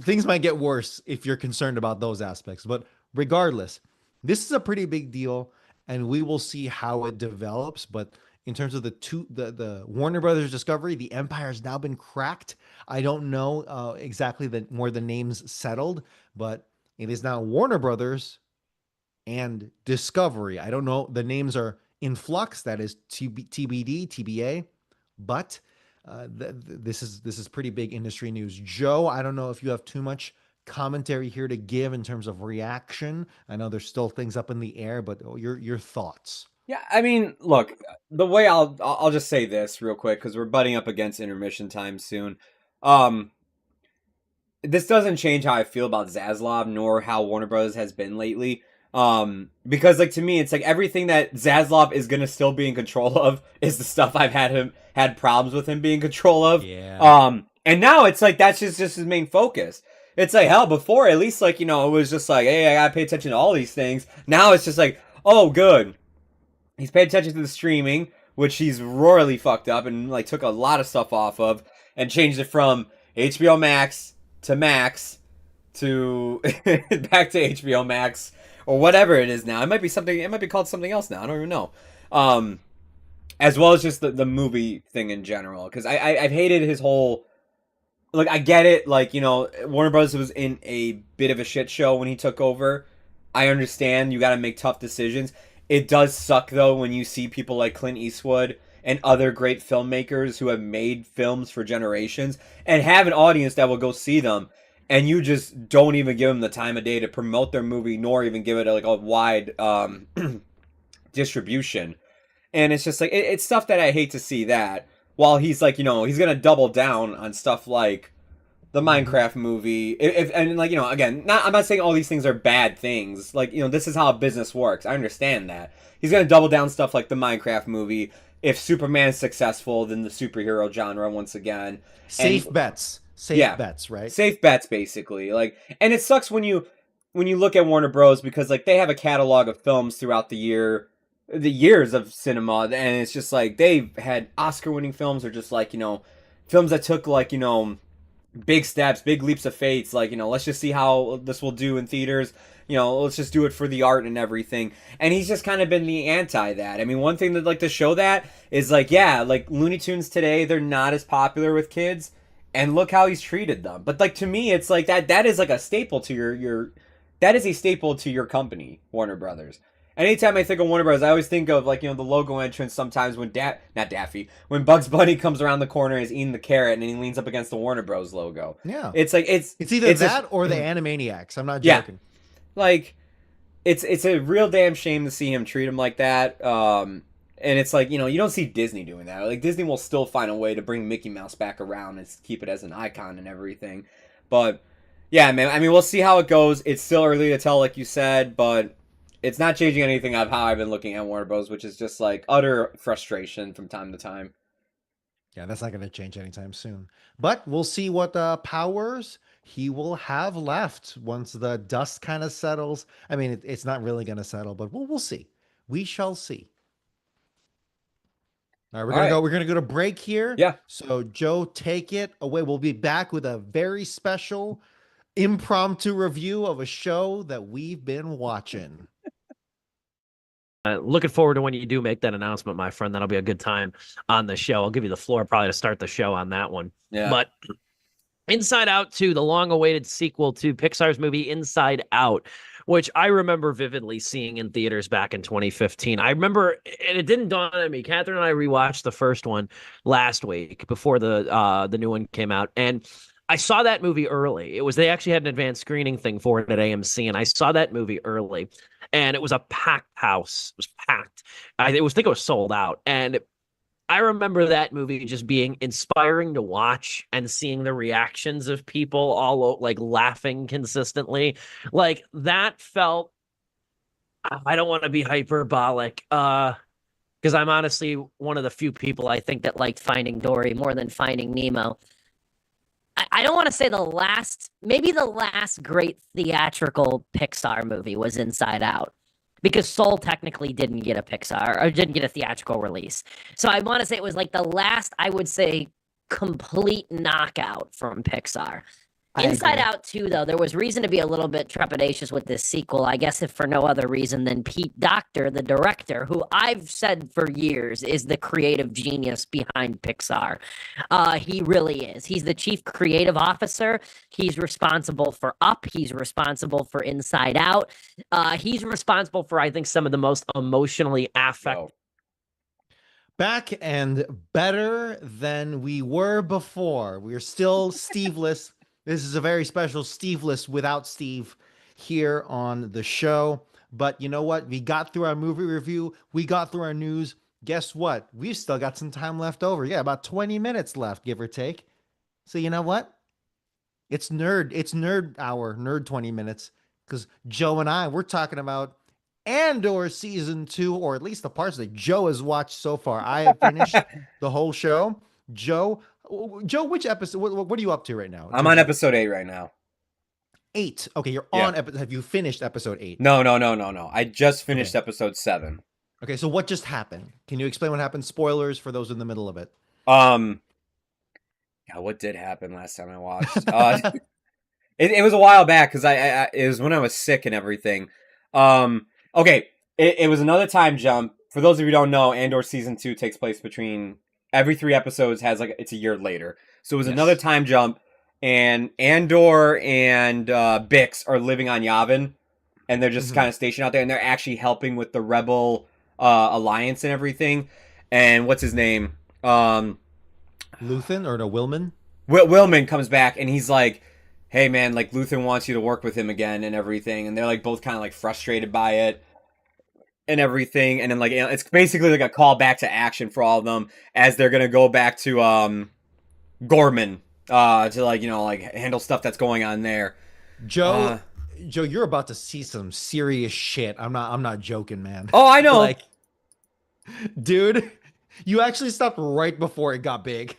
Things might get worse if you're concerned about those aspects. But regardless, this is a pretty big deal. And we will see how it develops. But in terms of the Warner Brothers Discovery, the empire has now been cracked. I don't know exactly where the names settled, but it is now Warner Brothers and Discovery. I don't know. The names are in flux. That is TBD, TBA. But this is pretty big industry news. Joe, I don't know if you have too much commentary here to give in terms of reaction. I know there's still things up in the air, but your thoughts. Yeah, I mean, look, the way I'll just say this real quick because we're butting up against intermission time soon. This doesn't change how I feel about Zaslav nor how Warner Bros. Has been lately. Because to me, it's like everything that Zaslav is gonna still be in control of is the stuff I've had problems with him being in control of. Yeah. And now it's like that's just his main focus. It's like, hell, before, at least, it was just like, hey, I gotta pay attention to all these things. Now it's just like, oh, good. He's paid attention to the streaming, which he's royally fucked up and, took a lot of stuff off of and changed it from HBO Max to back to HBO Max or whatever it is now. It might be called something else now. I don't even know. As well as just the movie thing in general. Because I've hated his whole... Look, I get it. Warner Bros. Was in a bit of a shit show when he took over. I understand. You got to make tough decisions. It does suck, though, when you see people like Clint Eastwood and other great filmmakers who have made films for generations and have an audience that will go see them, and you just don't even give them the time of day to promote their movie, nor even give it a wide distribution. And it's just it's stuff that I hate to see that. While he's he's gonna double down on stuff like the Minecraft movie, again, I'm not saying all these things are bad things. This is how a business works. I understand that he's gonna double down stuff like the Minecraft movie. If Superman is successful, then the superhero genre once again. Safe bets, right? Safe bets, basically. And it sucks when you look at Warner Bros. Because they have a catalog of films throughout the years of cinema, and it's just they've had Oscar-winning films or just films that took big steps, big leaps of faith. Let's just see how this will do in theaters. Let's just do it for the art and everything. And he's just kind of been the anti that. I mean, one thing that to show that is Looney Tunes today, they're not as popular with kids. and look how he's treated them. But like to me, it's like that is like a staple to your that is a staple to your company, Warner Brothers. Anytime I think of Warner Brothers, I always think of like, you know, the logo entrance sometimes when not Daffy, when Bugs Bunny comes around the corner and is eating the carrot and then he leans up against the Warner Bros logo. Yeah. It's like It's either that or the Animaniacs. I'm not joking. Yeah. Like it's a real damn shame to see him treat him like that. And it's like, you know, you don't see Disney doing that. Like Disney will still find a way to bring Mickey Mouse back around and keep it as an icon and everything. But yeah, man, I mean, we'll see how it goes. It's still early to tell, like you said, but it's not changing anything of how I've been looking at Warner Bros., which is just like utter frustration from time to time. Yeah, that's not going to change anytime soon. But we'll see what powers he will have left once the dust kind of settles. I mean, it's not really going to settle, but we'll see. We shall see. All right, we're gonna go to break here. Yeah. So Joe, take it away. We'll be back with a very special impromptu review of a show that we've been watching. Looking forward to when you do make that announcement, my friend. That'll be a good time on the show. I'll give you the floor probably to start the show on that one. Yeah. But Inside Out 2, the long-awaited sequel to Pixar's movie Inside Out, which I remember vividly seeing in theaters back in 2015. I remember, and it didn't dawn on me. Catherine and I rewatched the first one last week before the new one came out, and I saw that movie early. They actually had an advanced screening thing for it at AMC, and I saw that movie early, and it was a packed house. It was packed. I think it was sold out, and I remember that movie just being inspiring to watch and seeing the reactions of people all like laughing consistently. Like that felt, I don't want to be hyperbolic, because I'm honestly one of the few people I think that liked Finding Dory more than Finding Nemo. I don't want to say maybe the last great theatrical Pixar movie was Inside Out, because Soul technically didn't get a Pixar or didn't get a theatrical release. So I want to say it was like the last, I would say, complete knockout from Pixar. Inside Out 2, though, there was reason to be a little bit trepidatious with this sequel, I guess if for no other reason than Pete Docter, the director, who I've said for years is the creative genius behind Pixar. He really is. He's the chief creative officer. He's responsible for Up. He's responsible for Inside Out. He's responsible for, I think, some of the most emotionally affecting. Back and better than we were before. We're still Steveless. This is a very special Steveless without Steve here on the show. But you know what? We got through our movie review. We got through our news. Guess what? We've still got some time left over. Yeah, about 20 minutes left, give or take. So you know what? It's nerd hour, nerd 20 minutes. Because Joe and we're talking about Andor season 2, or at least the parts that Joe has watched so far. I have finished the whole show. Joe, which episode? What are you up to right now? I'm on episode 8 right now. 8. Okay, you're on episode. Have you finished episode 8? No. I just finished episode 7. Okay, so what just happened? Can you explain what happened? Spoilers for those in the middle of it. Yeah, what did happen last time I watched? It was a while back because it was when I was sick and everything. Okay, it was another time jump. For those of you who don't know, Andor season 2 takes place between every 3 episodes it's a year later. So it was another time jump, and Andor and Bix are living on Yavin, and they're just kind of stationed out there, and they're actually helping with the Rebel alliance and everything. And what's his name? Luthen or no, Willman? Willman comes back, and he's like, hey man, like Luthen wants you to work with him again and everything, and they're like both kind of like frustrated by it and everything, and then like it's basically like a call back to action for all of them as they're gonna go back to Gorman to like, you know, like handle stuff that's going on there. Joe, you're about to see some serious shit. I'm not joking, man. Oh, I know. Like, dude, you actually stopped right before it got big.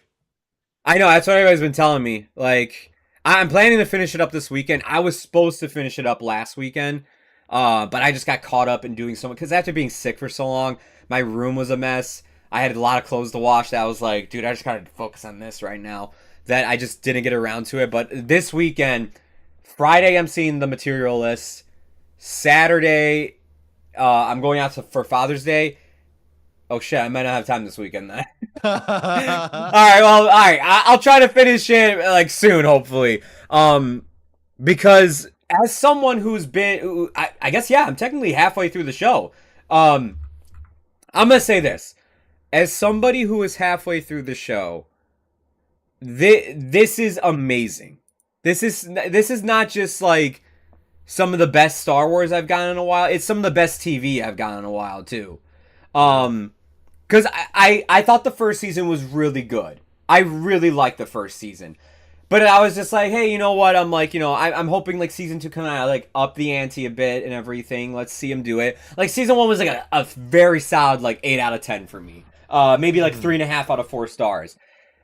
I know, that's what everybody's been telling me. Like, I'm planning to finish it up this weekend. I was supposed to finish it up last weekend, but I just got caught up in doing so much. Because after being sick for so long, my room was a mess. I had a lot of clothes to wash that I was like, dude, I just got to focus on this right now. That I just didn't get around to it. But this weekend, Friday, I'm seeing The Materialists. Saturday, I'm going out for Father's Day. Oh, shit, I might not have time this weekend then. All right, well, all right. I'll try to finish it like soon, hopefully. Because as someone who's been, I guess yeah, I'm technically halfway through the show. I'm gonna say this: as somebody who is halfway through the show, this is amazing. This is not just like some of the best Star Wars I've gotten in a while. It's some of the best TV I've gotten in a while too. Because I thought the first season was really good. I really liked the first season. But I was just like, hey, you know what? I'm like, I'm hoping like season 2 can kind of like up the ante a bit and everything. Let's see him do it. Like season 1 was like a very solid like 8 out of 10 for me. Maybe like 3.5 out of 4 stars.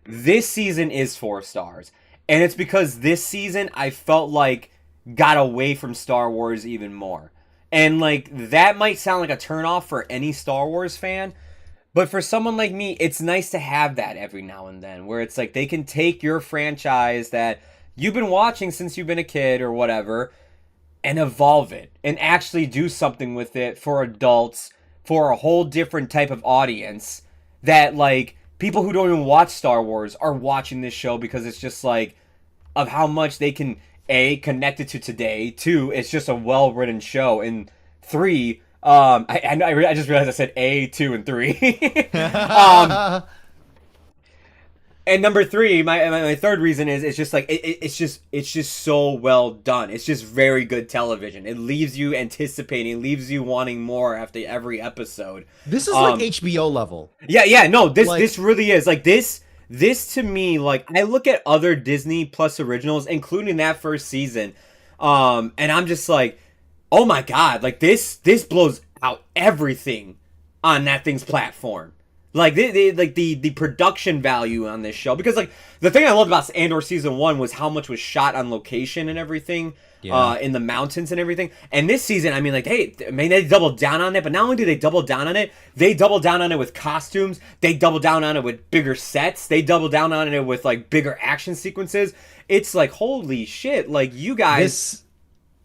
This season is 4 stars. And it's because this season I felt like got away from Star Wars even more. And like that might sound like a turnoff for any Star Wars fan. But for someone like me, it's nice to have that every now and then, where it's like they can take your franchise that you've been watching since you've been a kid or whatever and evolve it and actually do something with it for adults, for a whole different type of audience that like people who don't even watch Star Wars are watching this show because it's just like of how much they can A, connect it to today, 2, it's just a well-written show, and 3, I just realized I said A, 2, and 3. And number 3, my third reason is it's just like it's just so well done. It's just very good television. It leaves you anticipating, it leaves you wanting more after every episode. This is like HBO level. Yeah, no, this really is like this to me, like I look at other Disney Plus originals, including that first season, and I'm just like, oh my god, like this blows out everything on that thing's platform. Like the production value on this show, because like the thing I loved about Andor season 1 was how much was shot on location and everything, in the mountains and everything. And this season, I mean, like, hey, I mean, they doubled down on it, but not only did they double down on it, they doubled down on it with costumes, they doubled down on it with bigger sets, they doubled down on it with like bigger action sequences. It's like, holy shit, like you guys.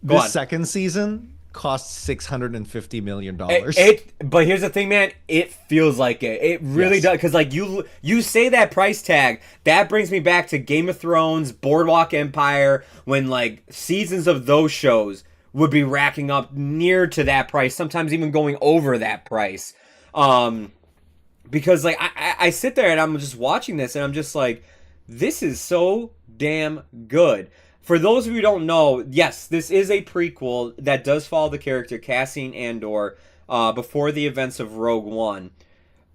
This second season cost $650 million. But here's the thing, man. It feels like it. It really does. Because like you say that price tag, that brings me back to Game of Thrones, Boardwalk Empire, when like seasons of those shows would be racking up near to that price, sometimes even going over that price. Because like I sit there and I'm just watching this and I'm just like, this is so damn good. For those of you who don't know, yes, this is a prequel that does follow the character Cassian Andor before the events of Rogue One,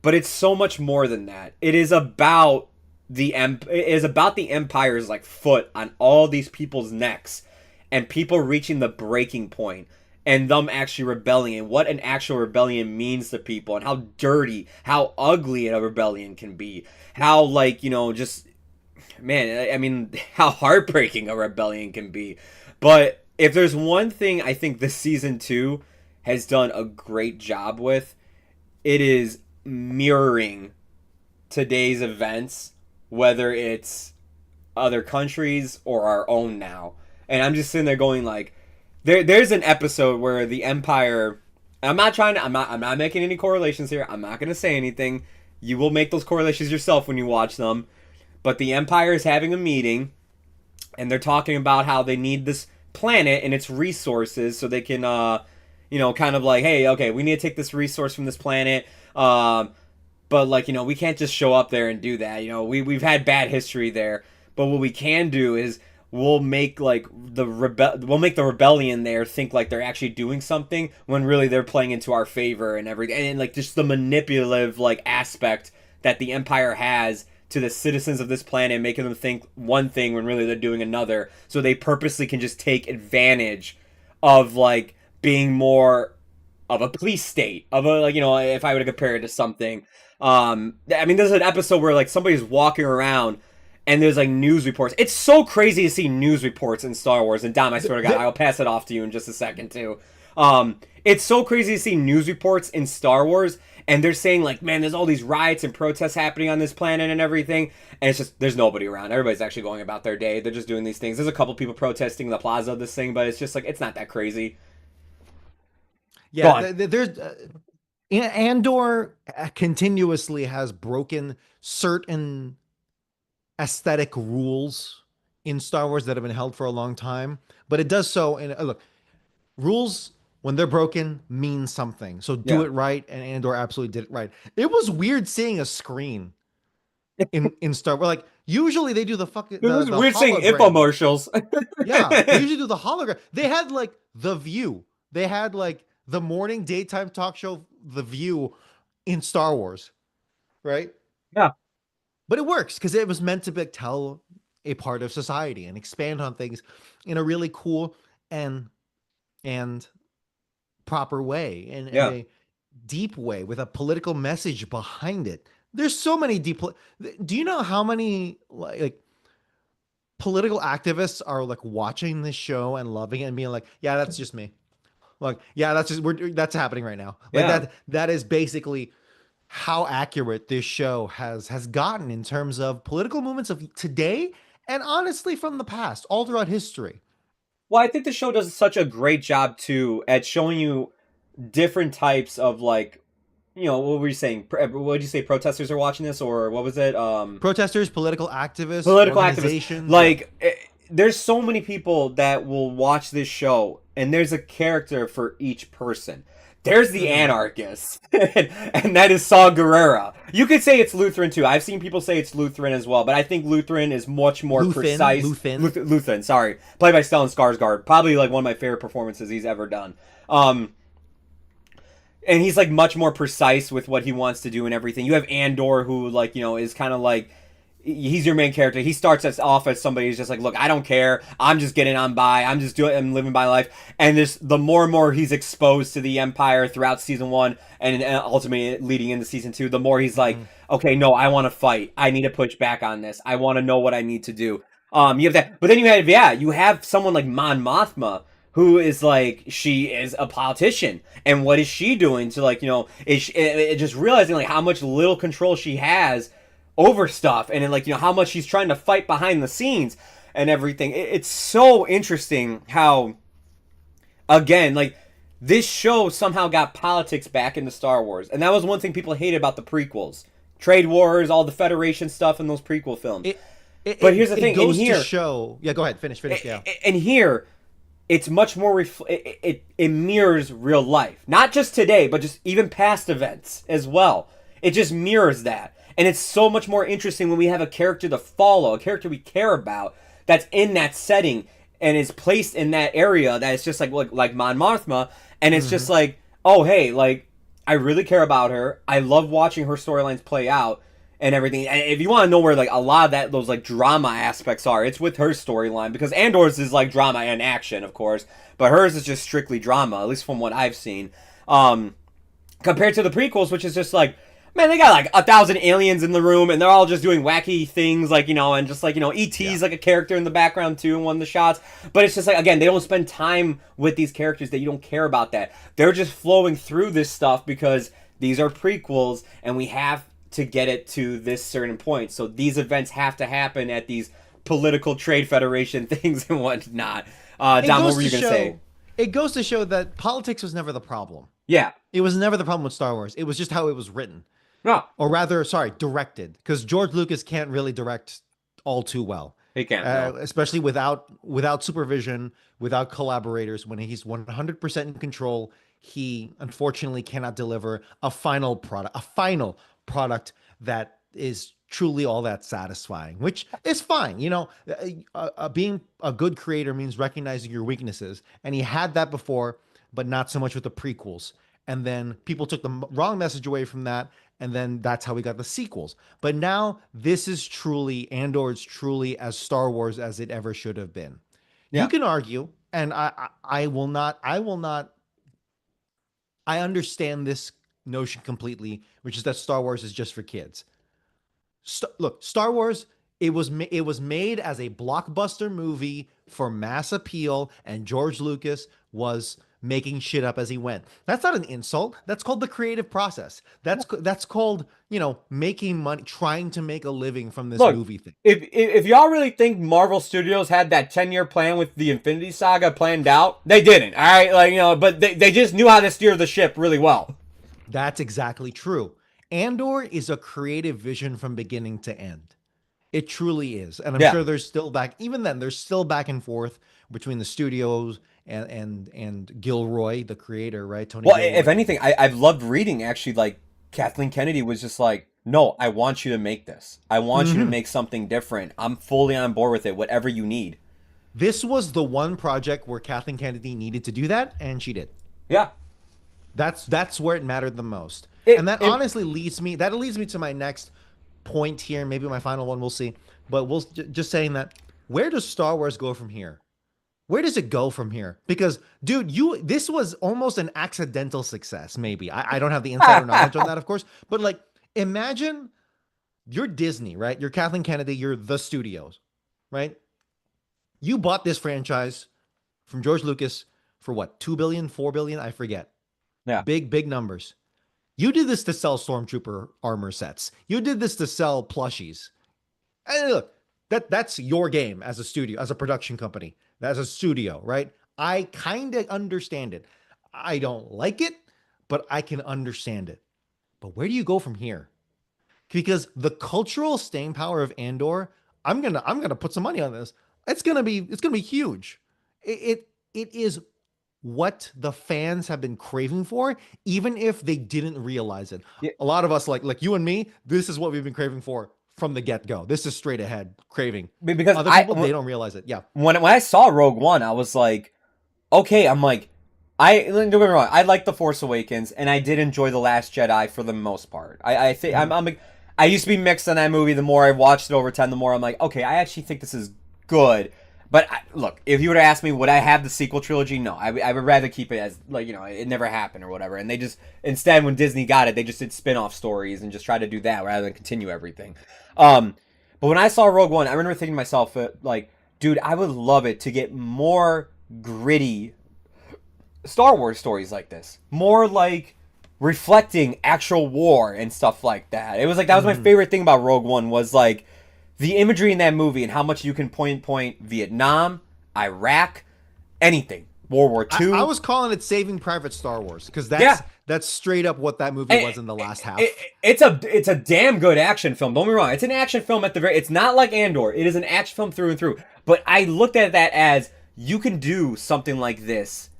but it's so much more than that. It is about the Empire's like foot on all these people's necks, and people reaching the breaking point, and them actually rebelling, and what an actual rebellion means to people, and how dirty, how ugly a rebellion can be, how like just. Man, I mean, how heartbreaking a rebellion can be. But if there's one thing I think this season 2 has done a great job with, it is mirroring today's events, whether it's other countries or our own now. And I'm just sitting there going like, there's an episode where the Empire, I'm not making any correlations here. I'm not going to say anything. You will make those correlations yourself when you watch them. But the Empire is having a meeting, and they're talking about how they need this planet and its resources so they can, kind of like, hey, okay, we need to take this resource from this planet, but like, we can't just show up there and do that. We've had bad history there, but what we can do is we'll make like the rebellion there think like they're actually doing something when really they're playing into our favor and everything, and like just the manipulative like aspect that the Empire has to the citizens of this planet, making them think one thing when really they're doing another, so they purposely can just take advantage of like being more of a police state, of a like, if I were to compare it to something. I mean, there's an episode where like somebody's walking around and there's like news reports. It's so crazy to see news reports in Star Wars. And Dom, I swear to God, I'll pass it off to you in just a second too. It's so crazy to see news reports in Star Wars, and they're saying like, man, there's all these riots and protests happening on this planet and everything, and it's just, there's nobody around. Everybody's actually going about their day. They're just doing these things. There's a couple people protesting in the plaza of this thing, but it's just like, it's not that crazy. Yeah, there's Andor continuously has broken certain aesthetic rules in Star Wars that have been held for a long time, but it does so in look, rules when they're broken mean something. So do Yeah. it right, and Andor absolutely did it right. It was weird seeing a screen in Star Wars. Like usually they do the fucking It was the weird seeing hologram. infomercials. Yeah, they usually do the hologram. They had like The View. They had like the morning daytime talk show The View in Star Wars, right? Yeah. But it works because it was meant to be, tell a part of society and expand on things in a really cool and proper way, and in Yeah. a deep way with a political message behind it. There's so many deep. Do you know how many like political activists are like watching this show and loving it and being like, yeah, that's just me. Like, yeah, that's happening right now. Like Yeah. that is basically how accurate this show has gotten in terms of political movements of today and honestly from the past, all throughout history. Well, I think the show does such a great job too at showing you different types of like, what were you saying? What did you say? Protesters are watching this, or what was it? Protesters, political activists, Political activists. organizations. Like, there's so many people that will watch this show, and there's a character for each person. There's the anarchist, and that is Saw Gerrera. You could say it's Lutheran too. I've seen people say it's Lutheran as well, but I think Lutheran is much more precise. Luthen, sorry. Played by Stellan Skarsgård. Probably like one of my favorite performances he's ever done. And he's like much more precise with what he wants to do and everything. You have Andor, who like, is kind of like, he's your main character. He starts us off as somebody who's just like, look, I don't care. I'm just getting on by. I'm living my life. And the more and more he's exposed to the Empire throughout season 1 and ultimately leading into season 2, the more he's like, okay, no, I want to fight. I need to push back on this. I want to know what I need to do. You have that, but then you have someone like Mon Mothma, who is like, she is a politician, and what is she doing to like, just realizing like how much little control she has over stuff, and then like, how much she's trying to fight behind the scenes and everything. It's so interesting how, again, like this show somehow got politics back into Star Wars, and that was one thing people hated about the prequels, trade wars, all the Federation stuff in those prequel films. But here's the thing, it goes in here, to show. Yeah, go ahead, finish. Yeah, and here, it's much more it mirrors real life, not just today, but just even past events as well. It just mirrors that, and it's so much more interesting when we have a character to follow, a character we care about, that's in that setting and is placed in that area. That it's just like Mon Mothma, and it's just like, oh hey, like I really care about her. I love watching her storylines play out and everything. And if you want to know where like a lot of those like drama aspects are, it's with her storyline, because Andor's is like drama and action, of course, but hers is just strictly drama, at least from what I've seen. Compared to the prequels, which is just like, man, they got like 1,000 aliens in the room, and they're all just doing wacky things, like, and just like, E.T.'s like a character in the background too in one of the shots. But it's just like, again, they don't spend time with these characters, that you don't care about that. They're just flowing through this stuff because these are prequels, and we have to get it to this certain point. So these events have to happen at these political trade federation things and whatnot. Dom, what were you going to say? It goes to show that politics was never the problem. Yeah. It was never the problem with Star Wars. It was just how it was written. No. Or rather, directed. Because George Lucas can't really direct all too well. He can't. No. Especially without supervision, without collaborators. When he's 100% in control, he unfortunately cannot deliver a final product that is truly all that satisfying, which is fine. Being a good creator means recognizing your weaknesses. And he had that before, but not so much with the prequels. And then people took the wrong message away from that. And then that's how we got the sequels. But now this is truly, Andor is truly as Star Wars as it ever should have been. Yeah. You can argue, and I will not, I understand this notion completely, which is that Star Wars is just for kids. Look, Star Wars, it was made as a blockbuster movie for mass appeal, and George Lucas was making shit up as he went. That's not an insult. That's called the creative process. That's called, making money, trying to make a living from this movie thing. If y'all really think Marvel Studios had that 10-year plan with the Infinity Saga planned out, they didn't. All right, but they just knew how to steer the ship really well. That's exactly true. Andor is a creative vision from beginning to end. It truly is. And I'm Yeah. sure there's still even then, there's still back and forth between the studios and Gilroy, the creator, right? Tony Well, Gilroy. if anything, I've loved reading actually. Like Kathleen Kennedy was just like, no, I want you to make this. I want you to make something different. I'm fully on board with it. Whatever you need. This was the one project where Kathleen Kennedy needed to do that, and she did. Yeah. That's where it mattered the most. It- And that it- honestly leads me to my next point here, maybe my final one, we'll see. But we'll just saying that, where does Star Wars go from here? Where does it go from here? Because, dude, this was almost an accidental success, maybe. I don't have the insider knowledge on that, of course. But, like, imagine you're Disney, right? You're Kathleen Kennedy. You're the studios, right? You bought this franchise from George Lucas for what? 2 billion, 4 billion? I forget. Yeah. Big numbers. You did this to sell Stormtrooper armor sets. You did this to sell plushies. And look, that's your game as a studio, as a production company, as a studio, right? I kind of understand it. I don't like it, but I can understand it. But where do you go from here? Because the cultural staying power of Andor, I'm gonna put some money on this. It's gonna be huge. It is what the fans have been craving for, even if they didn't realize it. Yeah. A lot of us, like you and me, this is what we've been craving for from the get-go. This is straight ahead craving. Because Other people, they don't realize it. Yeah. when I saw Rogue One, I was like, okay, don't get me wrong, I like The Force Awakens, and I did enjoy The Last Jedi for the most part. I think I used to be mixed on that movie. The more I watched it over time, the more I'm like, okay, I actually think this is good. But look, if you would have asked me, would I have the sequel trilogy? No, I would rather keep it as, like, it never happened or whatever. And they just, instead, when Disney got it, they just did spin-off stories and just tried to do that rather than continue everything. But when I saw Rogue One, I remember thinking to myself, like, dude, I would love it to get more gritty Star Wars stories like this. More, like, reflecting actual war and stuff like that. It was like, that was my favorite thing about Rogue One, was, like, the imagery in that movie and how much you can point Vietnam, Iraq, anything. World War II. I was calling it Saving Private Star Wars, because that's straight up what that movie was in the last half. It's a damn good action film. Don't be wrong. It's an action film at the very. It's not like Andor. It is an action film through and through. But I looked at that as, you can do something like this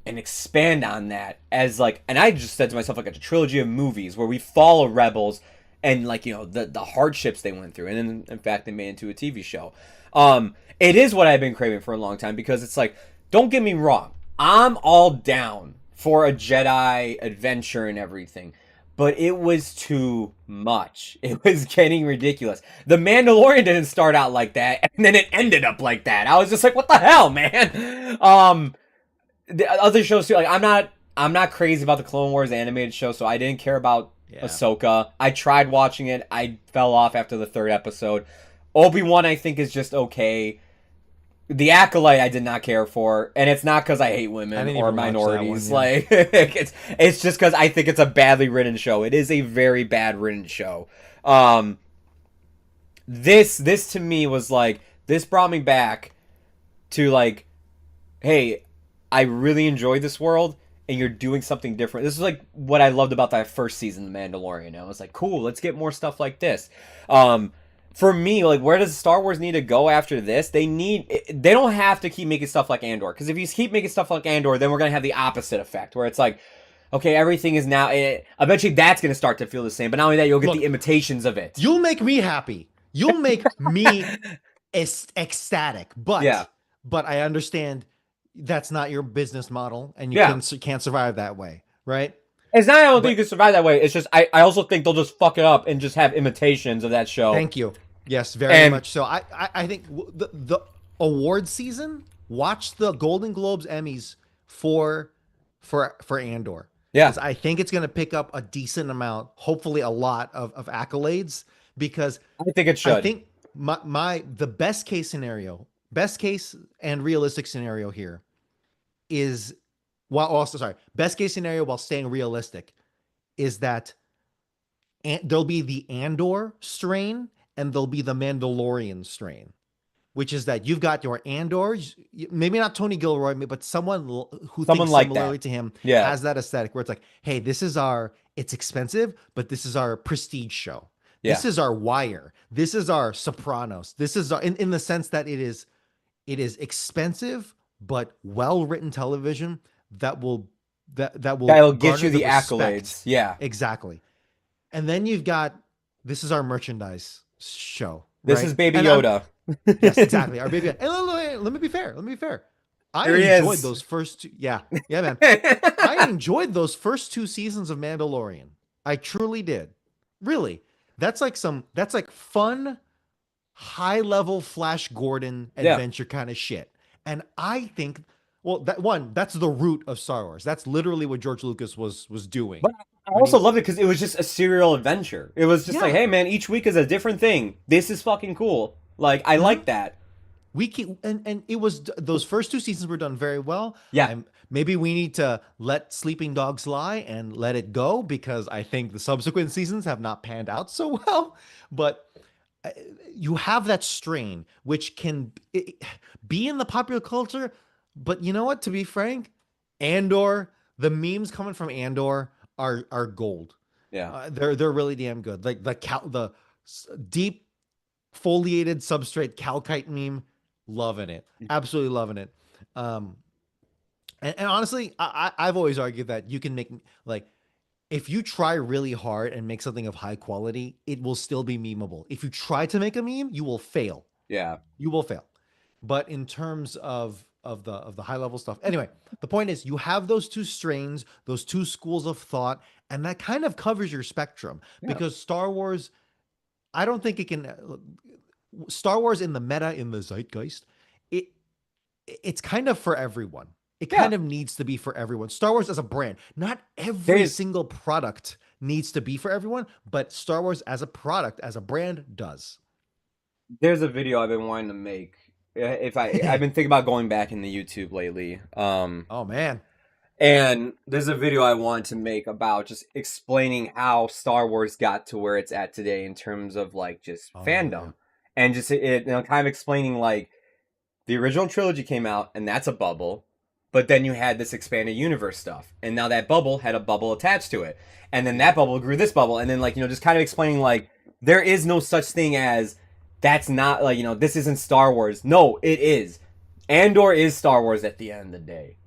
and expand on that as, like, and I just said to myself, like, a trilogy of movies where we follow rebels and, like, the hardships they went through, and then in fact they made it into a TV show. It is what I've been craving for a long time, because it's like, don't get me wrong, I'm all down for a Jedi adventure and everything, but it was too much. It was getting ridiculous. The Mandalorian didn't start out like that, and then it ended up like that. I was just like, what the hell, man? The other shows too, like, I'm not crazy about the Clone Wars animated show, so I didn't care about Ahsoka. I tried watching it. I fell off after the third episode. Obi-Wan, I think, is just okay. The Acolyte, I did not care for, and it's not because I hate women or minorities. Like, it's just because I think it's a badly written show. It is a very bad written show. This to me was like, this brought me back to, like, hey, I really enjoyed this world, and you're doing something different. This is like what I loved about that first season of The Mandalorian. I was like, cool, let's get more stuff like this. For me, like, where does Star Wars need to go after this? They don't have to keep making stuff like Andor, because if you keep making stuff like Andor, then we're going to have the opposite effect, where it's like, okay, everything is now, eventually that's going to start to feel the same, but not only that, you'll get the imitations of it. You'll make me happy. You'll make me ecstatic, but I understand that's not your business model, and you can't survive that way, right? It's not, I don't think you can survive that way. It's just, I also think they'll just fuck it up and just have imitations of that show. Thank you. Yes, very much so. I think the award season, watch the Golden Globes, Emmys for Andor. Yeah. I think it's going to pick up a decent amount, hopefully a lot of accolades, because I think it should. I think the best case and realistic scenario here is, best case scenario while staying realistic, is that there'll be the Andor strain and there'll be the Mandalorian strain, which is that you've got your Andors, maybe not Tony Gilroy, but someone who Someone thinks like similarly that. to him Yeah. has that aesthetic where it's like, hey, it's expensive, but this is our prestige show. Yeah. This is our Wire. This is our Sopranos. This is in the sense that it is expensive but well-written television that will That'll get garner you the respect. accolades. Yeah. Exactly. And then you've got, this is our merchandise show. This right? is Baby And Yoda. yes, exactly. Our baby. And let me be fair. I There he enjoyed is. those first two. Yeah, man. I enjoyed those first 2 seasons of Mandalorian. I truly did. Really. That's like fun, high level Flash Gordon adventure kind of shit. And I think, well, that's the root of Star Wars. That's literally what George Lucas was doing. But I also loved it because it was just a serial adventure. It was just like, hey man, each week is a different thing. This is fucking cool. Like, I like that. We keep, and it was, those first 2 seasons were done very well. Yeah. And maybe we need to let Sleeping Dogs lie and let it go, because I think the subsequent seasons have not panned out so well. But you have that strain, which can be in the popular culture. But you know what? To be frank, Andor, the memes coming from Andor are gold. Yeah. They're really damn good. Like the deep foliated substrate calcite meme, loving it, absolutely loving it. And honestly, I've always argued that you can make, like, if you try really hard and make something of high quality, it will still be memeable. If you try to make a meme, you will fail. Yeah. You will fail. But in terms of the high level stuff, anyway, the point is you have those 2 strains, those 2 schools of thought, and that kind of covers your spectrum. Because Star Wars, I don't think it can. Star Wars in the meta, in the zeitgeist, it's kind of for everyone. It kind of needs to be for everyone. Star Wars as a brand, not every single product needs to be for everyone, but Star Wars as a product, as a brand, does. There's a video I've been wanting to make. I've been thinking about going back into YouTube lately. Oh man. And there's a video I want to make about just explaining how Star Wars got to where it's at today in terms of like just fandom. And just kind of explaining like the original trilogy came out and that's a bubble, but then you had this expanded universe stuff, and now that bubble had a bubble attached to it, and then that bubble grew this bubble, and then like just kind of explaining like there is no such thing as that's not like this isn't Star Wars. No, it is. Andor is Star Wars at the end of the day.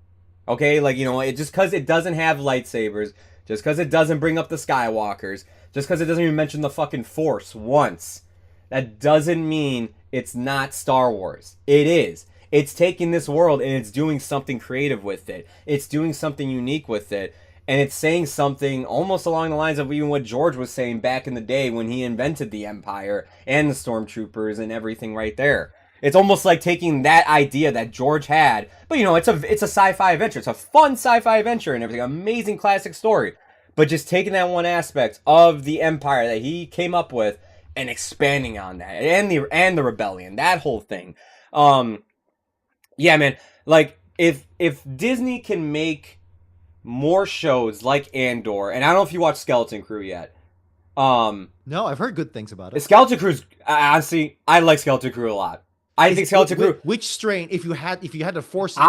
Okay, like it just because it doesn't have lightsabers, just because it doesn't bring up the Skywalkers, just because it doesn't even mention the fucking Force once, that doesn't mean it's not Star Wars. It is. It's taking this world and it's doing something creative with it. It's doing something unique with it. And it's saying something almost along the lines of even what George was saying back in the day when he invented the Empire and the Stormtroopers and everything right there. It's almost like taking that idea that George had, but it's a sci-fi adventure. It's a fun sci-fi adventure and everything. Amazing classic story. But just taking that one aspect of the Empire that he came up with and expanding on that, and the rebellion, that whole thing. Yeah, man. Like if Disney can make more shows like Andor, and I don't know if you watched Skeleton Crew yet. No, I've heard good things about it. Skeleton Crew's honestly, I like Skeleton Crew a lot. I think Skeleton Crew. Which strain? If you had to force it,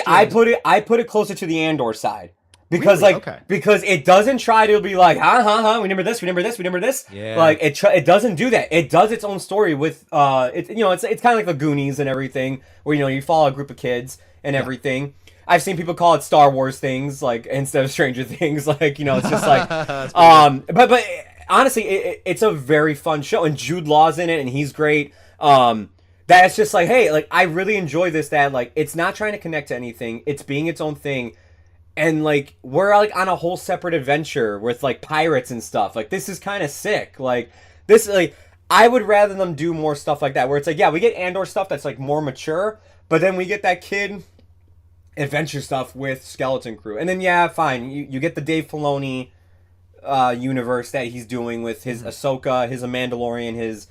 I put it closer to the Andor side. Because really? Because it doesn't try to be like we remember this. Yeah. Like it doesn't do that. It does its own story with it's kind of like the Goonies and everything, where you follow a group of kids and everything. I've seen people call it Star Wars things, like instead of Stranger Things. Like it's just like but honestly, it's a very fun show, and Jude Law's in it, and he's great. That's just like, hey, like I really enjoy this. That like it's not trying to connect to anything. It's being its own thing. And like we're like on a whole separate adventure with like pirates and stuff. Like this is kind of sick. Like this, like I would rather them do more stuff like that, where it's like, yeah, we get Andor stuff that's like more mature, but then we get that kid adventure stuff with Skeleton Crew, and then yeah, fine, you get the Dave Filoni universe that he's doing with his Ahsoka, his Mandalorian, his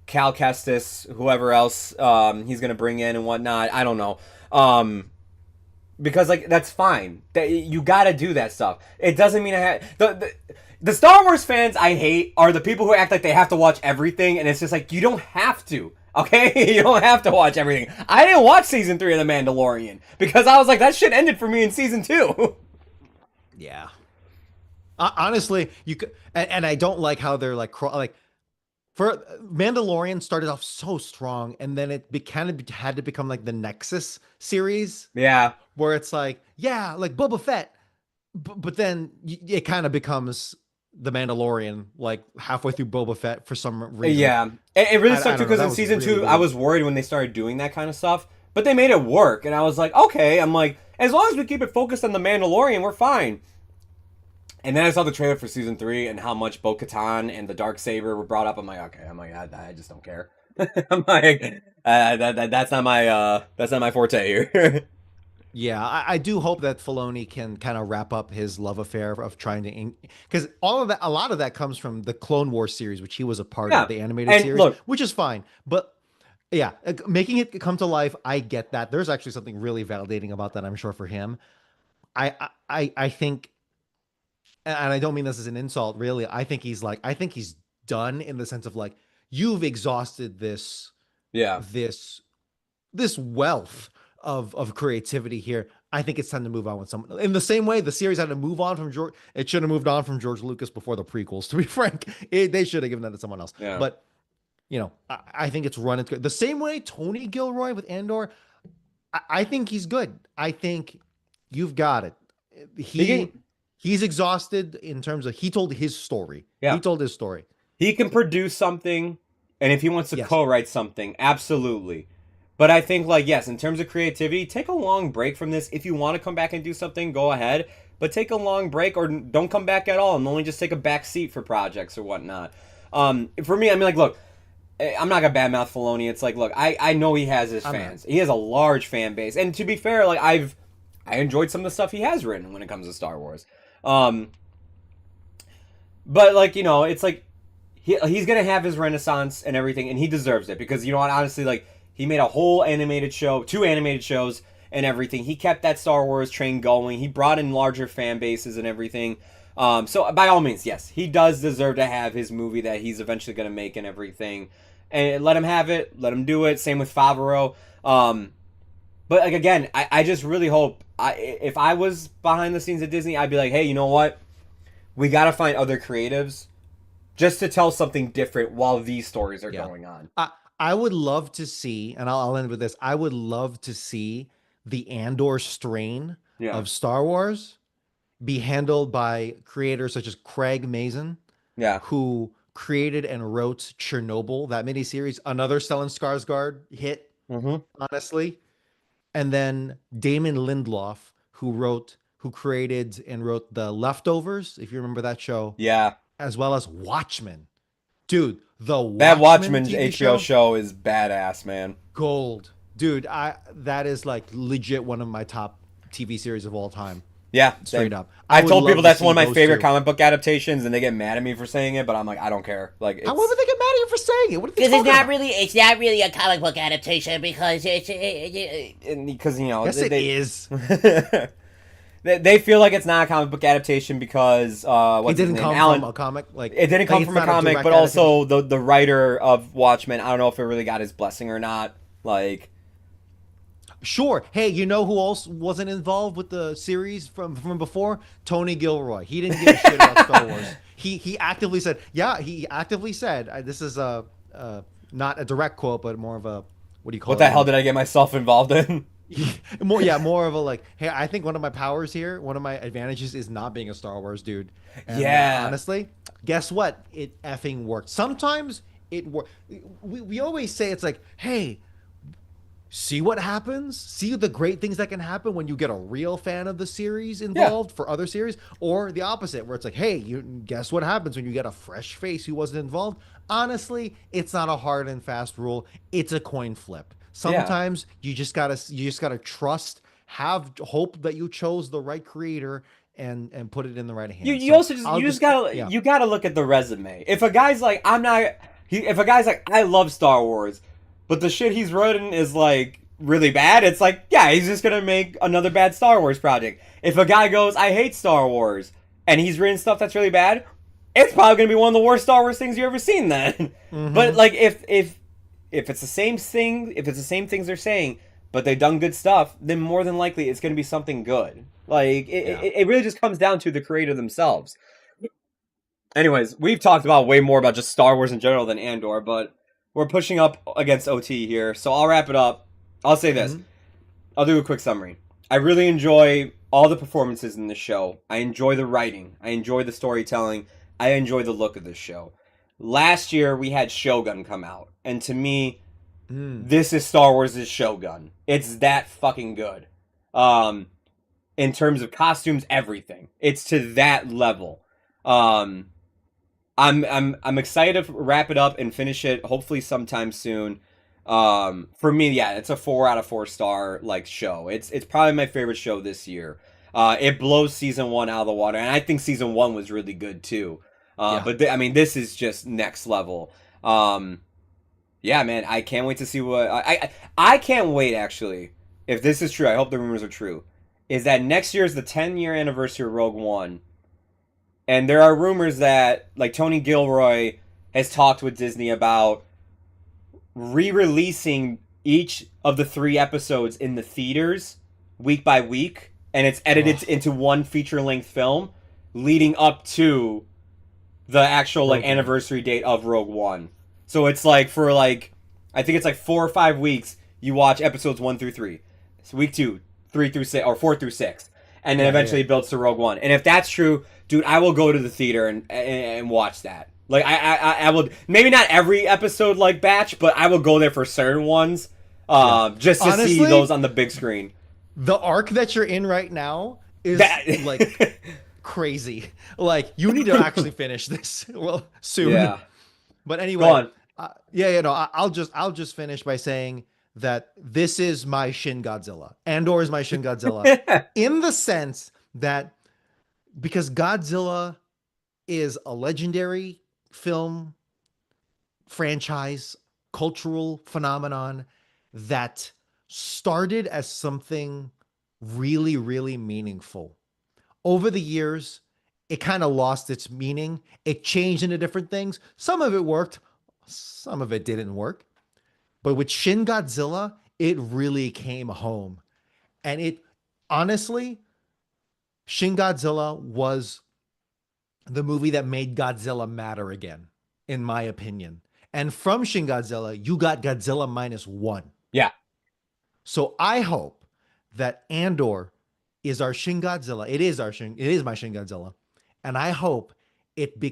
Cal Kestis, whoever else he's gonna bring in and whatnot. I don't know. Because like that's fine. That you got to do that stuff. It doesn't mean the Star Wars fans I hate are the people who act like they have to watch everything, and it's just like you don't have to. Okay, you don't have to watch everything. I didn't watch season 3 of The Mandalorian because I was like, that shit ended for me in season 2. Yeah. Honestly, you could, and I don't like how they're like for Mandalorian started off so strong, and then it kind of had to become like the Nexus series, Yeah. where it's like, yeah, like Boba Fett, but then it kind of becomes the Mandalorian like halfway through Boba Fett for some reason. Yeah. It really sucked too don't know, because that in was season really 2, I weird. was worried when they started doing that kind of stuff, but they made it work, and I was like, okay. I'm like, as long as we keep it focused on The Mandalorian, we're fine. And then I saw the trailer for season 3 and how much Bo-Katan and the Darksaber were brought up. I'm like, okay. I'm like, I just don't care. I'm like, that's not my forte here. Yeah, I do hope that Filoni can kind of wrap up his love affair of trying to, because all of that, a lot of that comes from the Clone Wars series, which he was a part Yeah, of, the animated and series, look- which is fine. But yeah, making it come to life, I get that. There's actually something really validating about that, I'm sure, for him. I think, and I don't mean this as an insult, really. I think he's done in the sense of like, you've exhausted Yeah. this wealth of creativity here. I think it's time to move on with someone. In the same way, the series had to move on from George. It should have moved on from George Lucas before the prequels. To be frank, they should have given that to someone else. Yeah. But I think it's run into the same way. Tony Gilroy with Andor. I think he's good. I think you've got it. He's exhausted in terms of he told his story. Yeah. He told his story. He can produce something, and if he wants to Yes. co-write something, absolutely. But I think, like, yes, in terms of creativity, take a long break from this. If you want to come back and do something, go ahead. But take a long break, or don't come back at all, and only just take a back seat for projects or whatnot. For me, I mean, like, look, I'm not gonna badmouth Filoni. It's like, look, I know he has his fans. He has a large fan base, and to be fair, like, I enjoyed some of the stuff he has written when it comes to Star Wars. But like, it's like he's gonna have his renaissance and everything, and he deserves it because honestly, like, he made a whole animated show, 2 animated shows and everything. He kept that Star Wars train going. He brought in larger fan bases and everything. So by all means, yes, he does deserve to have his movie that he's eventually gonna make and everything. And let him have it. Let him do it. Same with Favreau. But like, again, I just really hope, if I was behind the scenes at Disney, I'd be like, hey, you know what? We got to find other creatives just to tell something different while these stories are going on. I would love to see, and I'll end with this. I would love to see the Andor strain of Star Wars be handled by creators such as Craig Mazin, who created and wrote Chernobyl, that miniseries, another Stellan Skarsgård hit, honestly. And then Damon Lindelof, who created and wrote The Leftovers, if you remember that show. Yeah. As well as Watchmen. Dude, that Watchmen TV HBO show is badass, man. Gold. Dude, that is like legit one of my top TV series of all time. Yeah, straight up. I've would told love people to that's see one of my those favorite two. comic book adaptations, and they get mad at me for saying it, but I'm like, I don't care. Like, Why would they get mad at you for saying it? What are they Because talking about? it's not really a comic book adaptation because it's because Yes, it is. They feel like it's not a comic book adaptation because It his didn't name? come Alan, from a comic. Like it didn't come it's from a not comic, direct but also the writer of Watchmen. I don't know if it really got his blessing or not. Like, Sure. Hey, you know who else wasn't involved with the series from before? Tony Gilroy. He didn't give a shit about Star Wars. He actively said, this is not a direct quote, but more of a, what do you call it? what the hell did I get myself involved in? more of a like, hey, I think one of my powers here, one of my advantages is not being a Star Wars dude. And, honestly, guess what? It effing worked. Sometimes it works. We always say it's like, hey, see what happens? See the great things that can happen when you get a real fan of the series involved for other series, or the opposite, where it's like, hey, guess what happens when you get a fresh face who wasn't involved? Honestly, it's not a hard and fast rule. It's a coin flip. Sometimes you just gotta trust, have hope that you chose the right creator and put it in the right hands. You gotta look at the resume. If a guy's like, I love Star Wars, but the shit he's written is like really bad, it's like, yeah, he's just gonna make another bad Star Wars project. If a guy goes, I hate Star Wars, and he's written stuff that's really bad, it's probably gonna be one of the worst Star Wars things you've ever seen then. But like, if if it's the same thing, if it's the same things they're saying, but they've done good stuff, then more than likely it's going to be something good. Like, it really just comes down to the creator themselves. Anyways, we've talked about way more about just Star Wars in general than Andor, but we're pushing up against OT here, so I'll wrap it up. I'll say this. I'll do a quick summary. I really enjoy all the performances in this show. I enjoy the writing. I enjoy the storytelling. I enjoy the look of this show. Last year, we had Shogun come out, and to me, this is Star Wars' Shogun. It's that fucking good. In terms of costumes, everything. It's to that level. I'm excited to wrap it up and finish it hopefully sometime soon. For me, yeah, it's a 4 out of 4 star like show. It's probably my favorite show this year. It blows season 1 out of the water, and I think season 1 was really good too. But I mean, this is just next level. Yeah, man, I can't wait to see what I can't wait actually. If this is true, I hope the rumors are true. Is that next year is the 10-year anniversary of Rogue One. And there are rumors that, like, Tony Gilroy has talked with Disney about re-releasing each of the 3 episodes in the theaters week by week, and it's edited into one feature-length film leading up to the actual, like, anniversary date of Rogue One. So it's, like, for, like, I think it's, like, 4 or 5 weeks, you watch episodes 1 through 3. So week 2, 3 through 6, or 4 through 6. And then eventually it builds to Rogue One. And if that's true, dude, I will go to the theater and watch that. Like, I will, maybe not every episode like batch, but I will go there for certain ones, just to see those on the big screen. The arc that you're in right now is like crazy. Like, you need to actually finish this soon. Yeah. But anyway, I'll just finish by saying that this is my Shin Godzilla. Andor is my Shin Godzilla in the sense that because Godzilla is a legendary film franchise, cultural phenomenon that started as something really, really meaningful. Over the years, it kind of lost its meaning. It changed into different things. Some of it worked, some of it didn't work. But with Shin Godzilla, it really came home. And it, honestly, Shin Godzilla was the movie that made Godzilla matter again, in my opinion. And from Shin Godzilla, you got Godzilla -1. Yeah. So I hope that Andor is our Shin Godzilla. It is my Shin Godzilla. And I hope we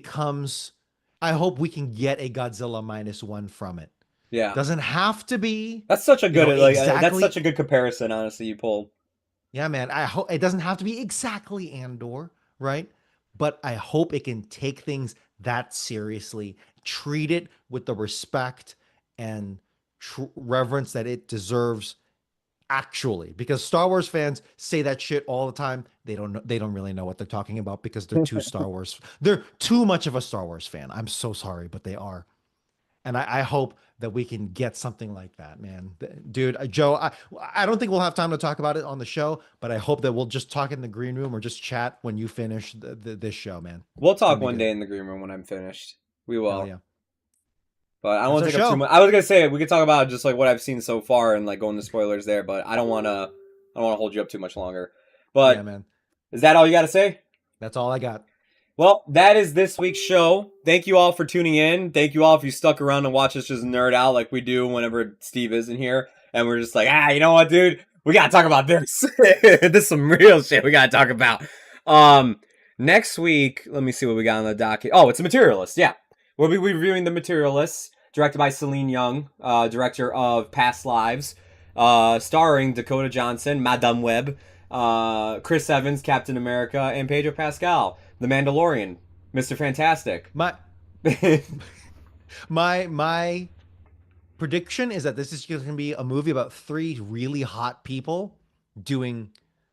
can get a Godzilla -1 from it. Yeah. Doesn't have to be. That's such a good that's such a good comparison, honestly, you pulled. Yeah, man. I hope it doesn't have to be exactly Andor, right? But I hope it can take things that seriously, treat it with the respect and reverence that it deserves actually, because Star Wars fans say that shit all the time. They don't really know what they're talking about because they're too they're too much of a Star Wars fan. I'm so sorry, but they are. And I hope that we can get something like that, man. Dude, Joe, I don't think we'll have time to talk about it on the show, but I hope that we'll just talk in the green room or just chat when you finish this show, man. We'll talk one day in the green room when I'm finished. We will. Hell yeah. But I don't want to take up too much. I was gonna say we could talk about just like what I've seen so far and like go into spoilers there, but I don't wanna hold you up too much longer. But yeah, man. Is that all you gotta say? That's all I got. Well, that is this week's show. Thank you all for tuning in. Thank you all if you stuck around and watch us just nerd out like we do whenever Steve isn't here. And we're just like, you know what, dude? We gotta talk about this. This is some real shit we gotta talk about. Next week, let me see what we got on the docket. Oh, it's The Materialist. Yeah. We'll be reviewing The Materialist, directed by Celine Young, director of Past Lives, starring Dakota Johnson, Madame Web, Chris Evans, Captain America, and Pedro Pascal, The Mandalorian, Mr. Fantastic. My prediction is that this is going to be a movie about 3 really hot people doing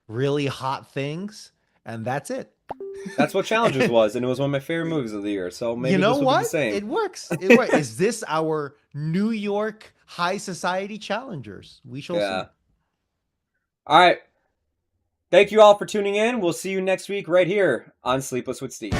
really hot things, and that's it. That's what Challengers was, and it was one of my favorite movies of the year. So maybe you know this will what? be the same. It works. It works. Is this our New York high society Challengers? We shall see. All right. Thank you all for tuning in. We'll see you next week right here on Sleepless with Steve.